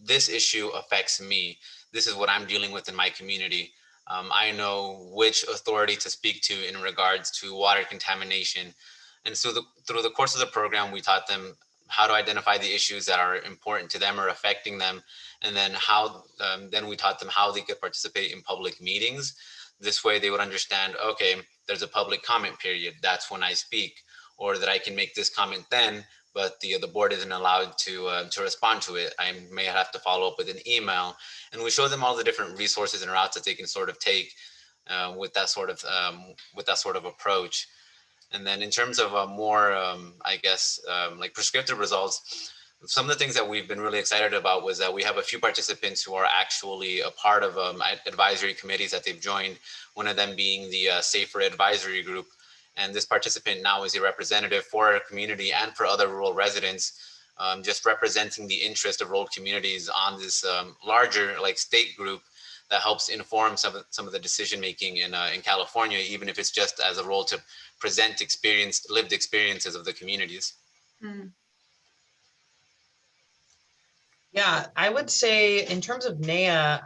this issue affects me. This is what I'm dealing with in my community. I know which authority to speak to in regards to water contamination. And so through the course of the program, we taught them how to identify the issues that are important to them or affecting them. And then then we taught them how they could participate in public meetings. This way they would understand, okay, there's a public comment period. That's when I speak, or that I can make this comment then, but the board isn't allowed to respond to it. I may have to follow up with an email. And we show them all the different resources and routes that they can sort of take with that sort of approach. And then in terms of more, like prescriptive results, some of the things that we've been really excited about was that we have a few participants who are actually a part of advisory committees that they've joined, one of them being the Safer Advisory Group. And this participant now is a representative for our community and for other rural residents, just representing the interest of rural communities on this larger state group that helps inform some of the decision making in California, even if it's just as a role to present lived experiences of the communities. Mm. Yeah, I would say in terms of NEA,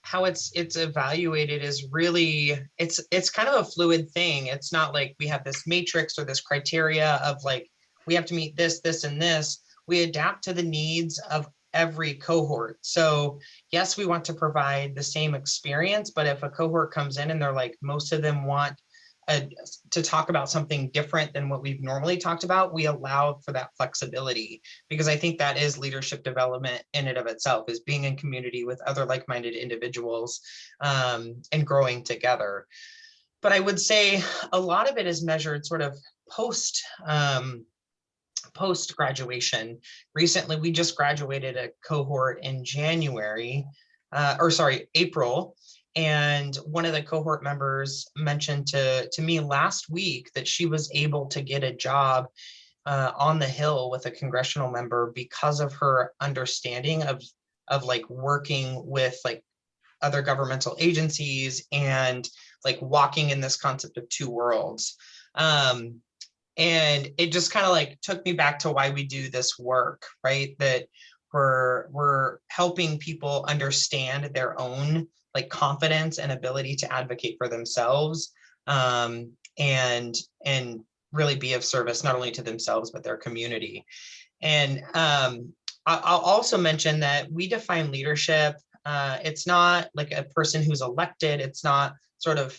how it's evaluated is really, it's kind of a fluid thing. It's not like we have this matrix or this criteria of like, we have to meet this, this, and this. We adapt to the needs of every cohort. So yes, we want to provide the same experience, but if a cohort comes in and they're like, most of them want to talk about something different than what we've normally talked about, we allow for that flexibility, because I think that is leadership development in and of itself, is being in community with other like-minded individuals and growing together. But I would say a lot of it is measured sort of post graduation. Recently, we just graduated a cohort in April. And one of the cohort members mentioned to me last week that she was able to get a job on the Hill with a congressional member because of her understanding of like working with like other governmental agencies and like walking in this concept of two worlds. And it just kind of like took me back to why we do this work, right? That we're helping people understand their own like confidence and ability to advocate for themselves, and really be of service not only to themselves but their community. And I'll also mention that we define leadership. It's not like a person who's elected. It's not sort of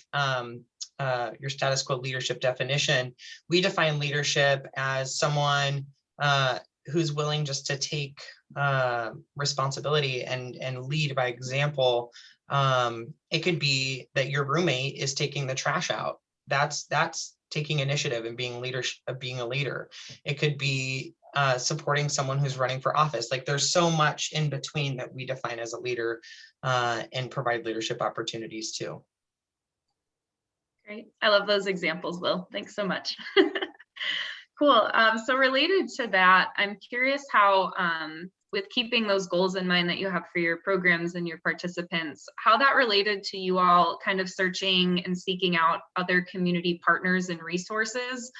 your status quo leadership definition. We define leadership as someone who's willing just to take responsibility and lead by example. It could be that your roommate is taking the trash out. That's taking initiative and being a leader. It could be supporting someone who's running for office. Like there's so much in between that we define as a leader and provide leadership opportunities to. Great. I love those examples, Will. Thanks so much. Cool. So related to that, I'm curious how, with keeping those goals in mind that you have for your programs and your participants, how that related to you all kind of searching and seeking out other community partners and resources,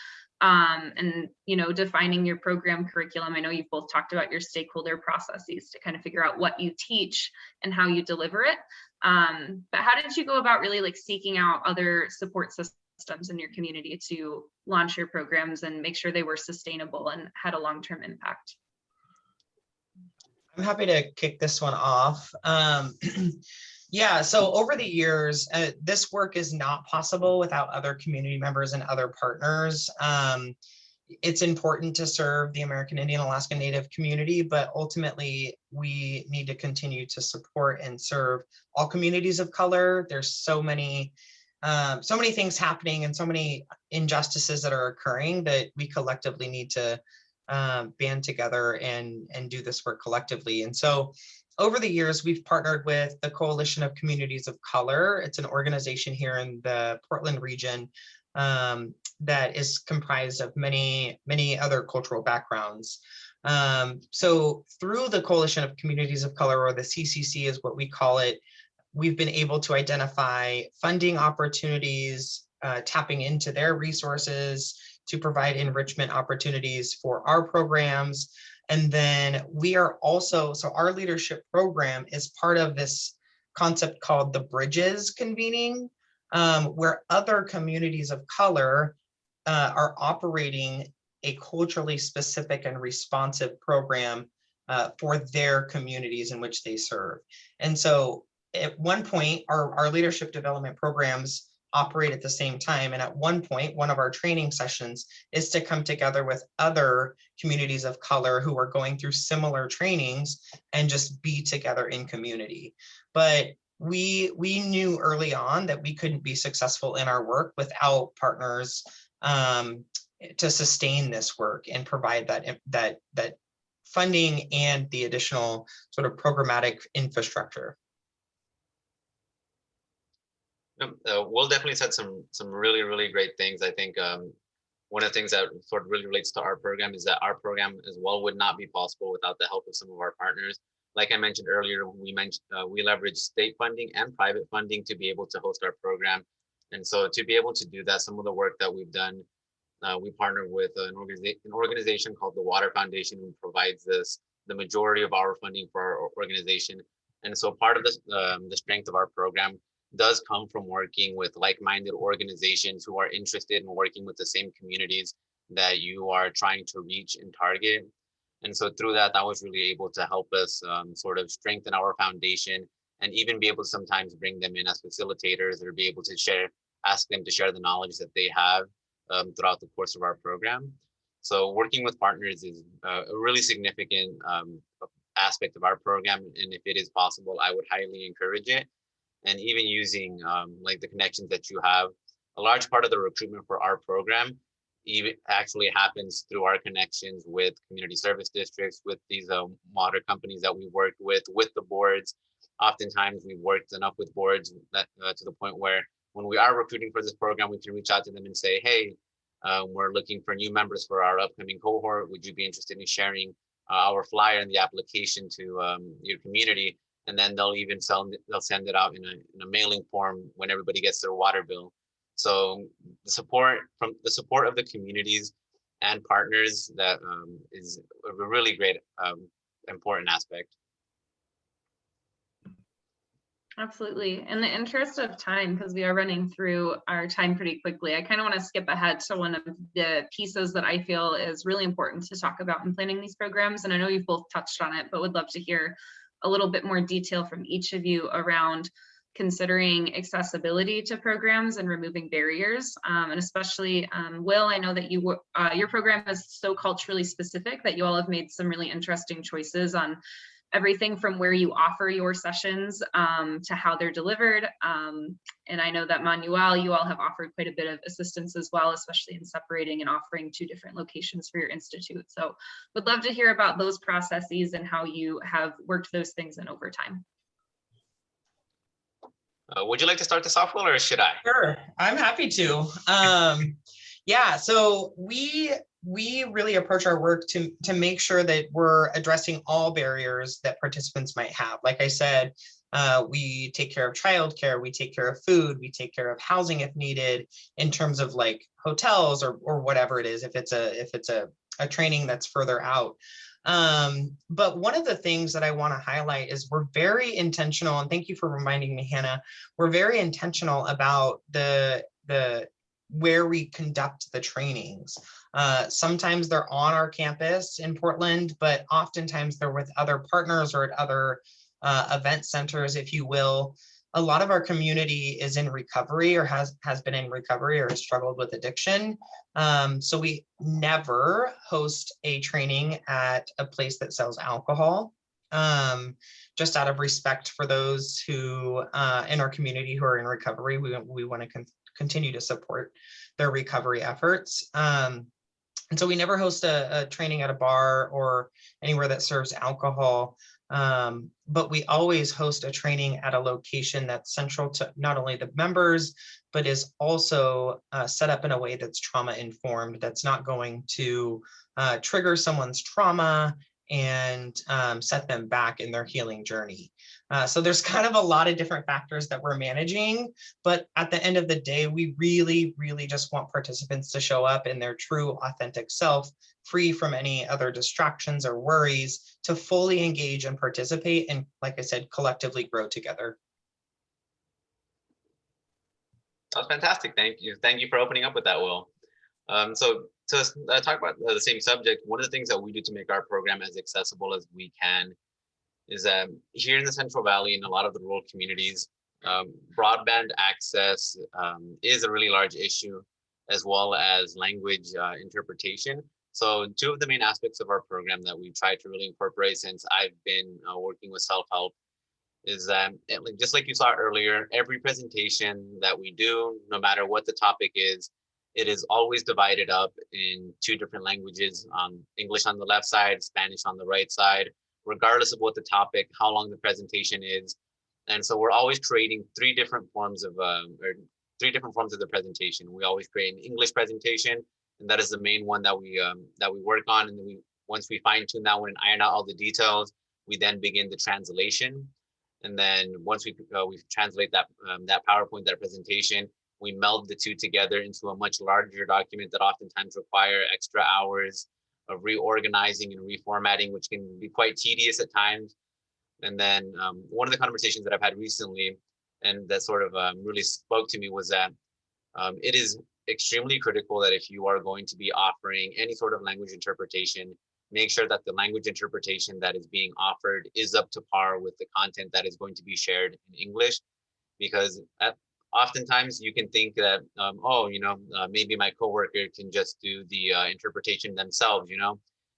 and, you know, defining your program curriculum. I know you've both talked about your stakeholder processes to kind of figure out what you teach and how you deliver it. But how did you go about really like seeking out other support systems in your community to launch your programs and make sure they were sustainable and had a long-term impact? I'm happy to kick this one off. Yeah, so over the years, this work is not possible without other community members and other partners. It's important to serve the American Indian Alaska Native community, but ultimately we need to continue to support and serve all communities of color. There's so many things happening and so many injustices that are occurring that we collectively need to band together and do this work collectively. And so over the years, we've partnered with the Coalition of Communities of Color. It's an organization here in the Portland region that is comprised of many other cultural backgrounds. So through the Coalition of Communities of Color, or the CCC is what we call it, we've been able to identify funding opportunities, tapping into their resources to provide enrichment opportunities for our programs. And then we are also, so our leadership program is part of this concept called the Bridges convening, where other communities of color are operating a culturally specific and responsive program for their communities in which they serve. And so at one point, our leadership development programs operate at the same time. And at one point, one of our training sessions is to come together with other communities of color who are going through similar trainings and just be together in community. But we knew early on that we couldn't be successful in our work without partners to sustain this work and provide that funding and the additional sort of programmatic infrastructure. Will definitely said some really great things. I think one of the things that sort of really relates to our program is that our program as well would not be possible without the help of some of our partners. like I mentioned earlier, we leverage state funding and private funding to be able to host our program. And so to be able to do that, some of the work that we've done, we partner with an organization called the Water Foundation, who provides us the majority of our funding for our organization. And so part of the strength of our program does come from working with like-minded organizations who are interested in working with the same communities that you are trying to reach and target. And so through that was really able to help us sort of strengthen our foundation, and even be able to sometimes bring them in as facilitators, or be able to ask them to share the knowledge that they have throughout the course of our program. So working with partners is a really significant aspect of our program. And if it is possible, I would highly encourage it. And even using like the connections that you have, a large part of the recruitment for our program even actually happens through our connections with community service districts, with these water companies that we worked with the boards. Oftentimes we've worked enough with boards that to the point where when we are recruiting for this program, we can reach out to them and say, hey, we're looking for new members for our upcoming cohort. Would you be interested in sharing our flyer and the application to your community? And then they'll send it out in a mailing form when everybody gets their water bill. So the support of the communities and partners, that is a really great important aspect. Absolutely. In the interest of time, because we are running through our time pretty quickly, I kind of want to skip ahead to one of the pieces that I feel is really important to talk about in planning these programs. And I know you've both touched on it, but would love to hear a little bit more detail from each of you around considering accessibility to programs and removing barriers. And especially, Will, I know that your program is so culturally specific that you all have made some really interesting choices on everything from where you offer your sessions to how they're delivered. And I know that Manuel, you all have offered quite a bit of assistance as well, especially in separating and offering 2 different locations for your institute. So would love to hear about those processes and how you have worked those things in over time. Would you like to start this off, Will, or should I? Sure, I'm happy to. Yeah, so we really approach our work to make sure that we're addressing all barriers that participants might have. Like I said, we take care of childcare, we take care of food, we take care of housing if needed, in terms of like hotels or whatever it is, if it's a training that's further out. But one of the things that I want to highlight is we're very intentional, and thank you for reminding me, Hannah, we're very intentional about the where we conduct the trainings. Sometimes they're on our campus in Portland, but oftentimes they're with other partners or at other event centers, if you will. A lot of our community is in recovery, or has been in recovery, or has struggled with addiction. So we never host a training at a place that sells alcohol, just out of respect for those who in our community who are in recovery. We want to continue to support their recovery efforts. And so we never host a training at a bar or anywhere that serves alcohol. But we always host a training at a location that's central to not only the members, but is also set up in a way that's trauma informed, that's not going to trigger someone's trauma and set them back in their healing journey. So there's kind of a lot of different factors that we're managing, but at the end of the day, we really, really just want participants to show up in their true, authentic self, free from any other distractions or worries, to fully engage and participate, and like I said, collectively grow together. That was fantastic. Thank you. Thank you for opening up with that, Will. So to talk about the same subject, one of the things that we do to make our program as accessible as we can is that here in the Central Valley, in a lot of the rural communities, broadband access is a really large issue, as well as language interpretation. So 2 of the main aspects of our program that we try to really incorporate since I've been working with self-help is that, just like you saw earlier, every presentation that we do, no matter what the topic is, it is always divided up in 2 different languages, English on the left side, Spanish on the right side, regardless of what the topic, how long the presentation is. And so we're always creating 3 different forms of the presentation. We always create an English presentation, and that is the main one that we work on. And then once we fine tune that one and iron out all the details, We then begin the translation. And then once we translate that, that PowerPoint, that presentation, we meld the two together into a much larger document that oftentimes require extra hours of reorganizing and reformatting, which can be quite tedious at times. And then one of the conversations that I've had recently, and that sort of really spoke to me, was that it is extremely critical that if you are going to be offering any sort of language interpretation, make sure that the language interpretation that is being offered is up to par with the content that is going to be shared in English. Because oftentimes you can think that, oh, maybe my coworker can just do the interpretation themselves,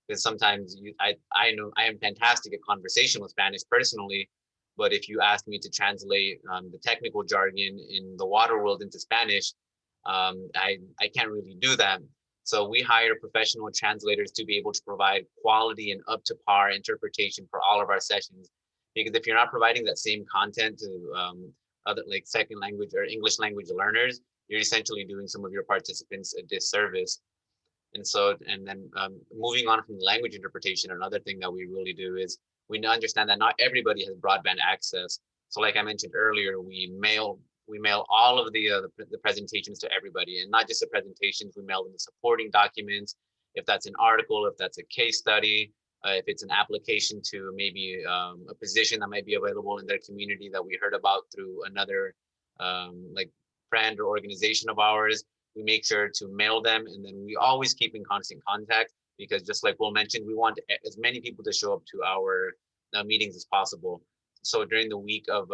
because sometimes I know I am fantastic at conversation with Spanish personally, but if you ask me to translate the technical jargon in the water world into Spanish, I can't really do that. So we hire professional translators to be able to provide quality and up to par interpretation for all of our sessions. Because if you're not providing that same content to other like second language or English language learners, you're essentially doing some of your participants a disservice. And so, and then moving on from the language interpretation, another thing that we really do is we understand that not everybody has broadband access. So like I mentioned earlier, we mail all of the presentations to everybody, and not just the presentations, we mail them the supporting documents. If that's an article, if that's a case study, if it's an application to maybe a position that might be available in their community that we heard about through another like friend or organization of ours, we make sure to mail them. And then we always keep in constant contact, because just like Will mentioned, we want as many people to show up to our meetings as possible. So during the week of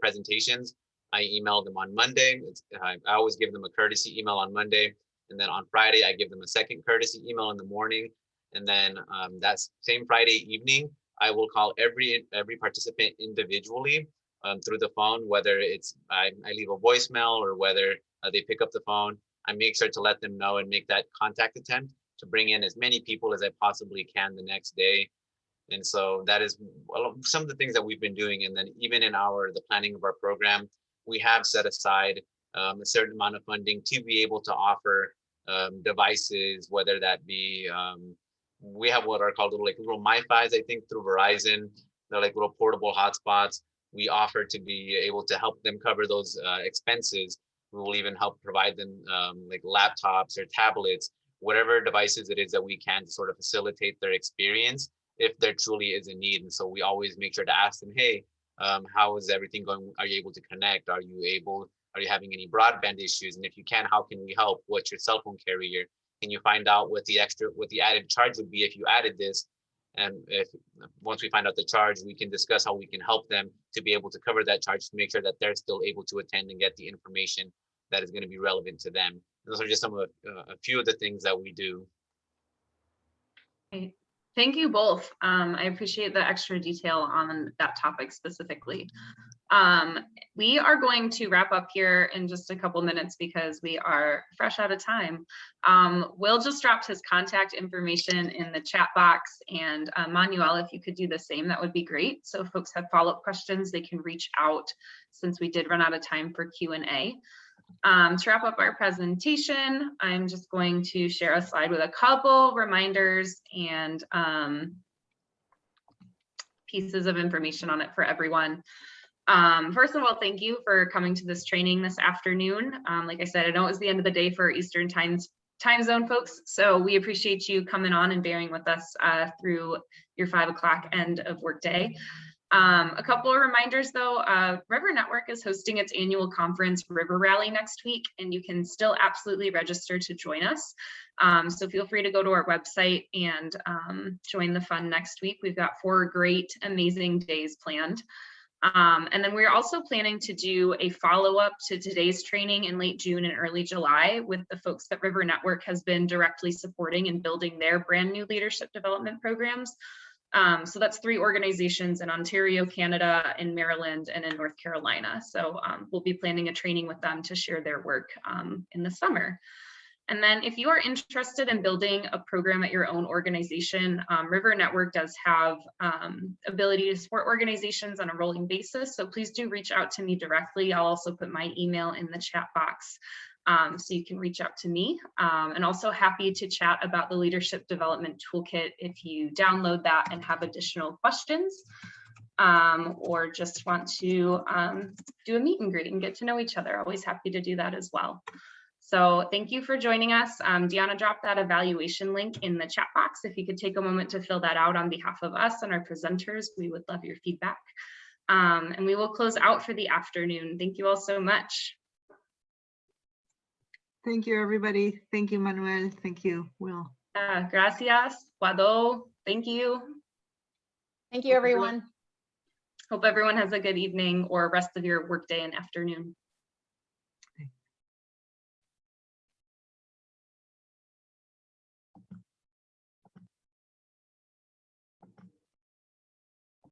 presentations, I email them on Monday. I always give them a courtesy email on Monday. And then on Friday, I give them a second courtesy email in the morning. And then that same Friday evening, I will call every participant individually through the phone, whether it's I leave a voicemail or whether they pick up the phone. I make sure to let them know and make that contact attempt to bring in as many people as I possibly can the next day. And so that is some of the things that we've been doing. And then even in the planning of our program, we have set aside a certain amount of funding to be able to offer devices, whether that be, we have what are called little MiFis, I think, through Verizon. They're like little portable hotspots. We offer to be able to help them cover those expenses. We will even help provide them like laptops or tablets, whatever devices it is that we can to sort of facilitate their experience if there truly is a need. And so we always make sure to ask them, hey, how is everything going? Are you able to connect? Are you having any broadband issues? And if you can, how can we help? What's your cell phone carrier? Can you find out what the added charge would be if you added this? And once we find out the charge, we can discuss how we can help them to be able to cover that charge to make sure that they're still able to attend and get the information that is going to be relevant to them. And those are just some of a few of the things that we do. Great. Thank you both. I appreciate the extra detail on that topic specifically. We are going to wrap up here in just a couple minutes because we are fresh out of time. Will just dropped his contact information in the chat box, and Manuel, if you could do the same, that would be great. So if folks have follow-up questions, they can reach out since we did run out of time for Q&A. To wrap up our presentation, I'm just going to share a slide with a couple reminders and pieces of information on it for everyone. First of all, thank you for coming to this training this afternoon. Like I said, I know it was the end of the day for Eastern time zone folks, so we appreciate you coming on and bearing with us through your 5 o'clock end of workday. A couple of reminders though, River Network is hosting its annual conference River Rally next week, and you can still absolutely register to join us. So feel free to go to our website and join the fun next week. We've got 4 great, amazing days planned. And then we're also planning to do a follow-up to today's training in late June and early July with the folks that River Network has been directly supporting and building their brand new leadership development programs. So that's 3 organizations in Ontario, Canada, in Maryland, and in North Carolina. So we'll be planning a training with them to share their work in the summer. And then if you are interested in building a program at your own organization, River Network does have ability to support organizations on a rolling basis. So please do reach out to me directly. I'll also put my email in the chat box. So you can reach out to me, and also happy to chat about the Leadership Development Toolkit if you download that and have additional questions, or just want to do a meet and greet and get to know each other. Always happy to do that as well. So thank you for joining us. Deanna dropped that evaluation link in the chat box. If you could take a moment to fill that out on behalf of us and our presenters, we would love your feedback. And we will close out for the afternoon. Thank you all so much. Thank you, everybody. Thank you, Manuel. Thank you, Will. Gracias, Guado. Thank you. Thank you, everyone. Hope everyone has a good evening or rest of your workday and afternoon.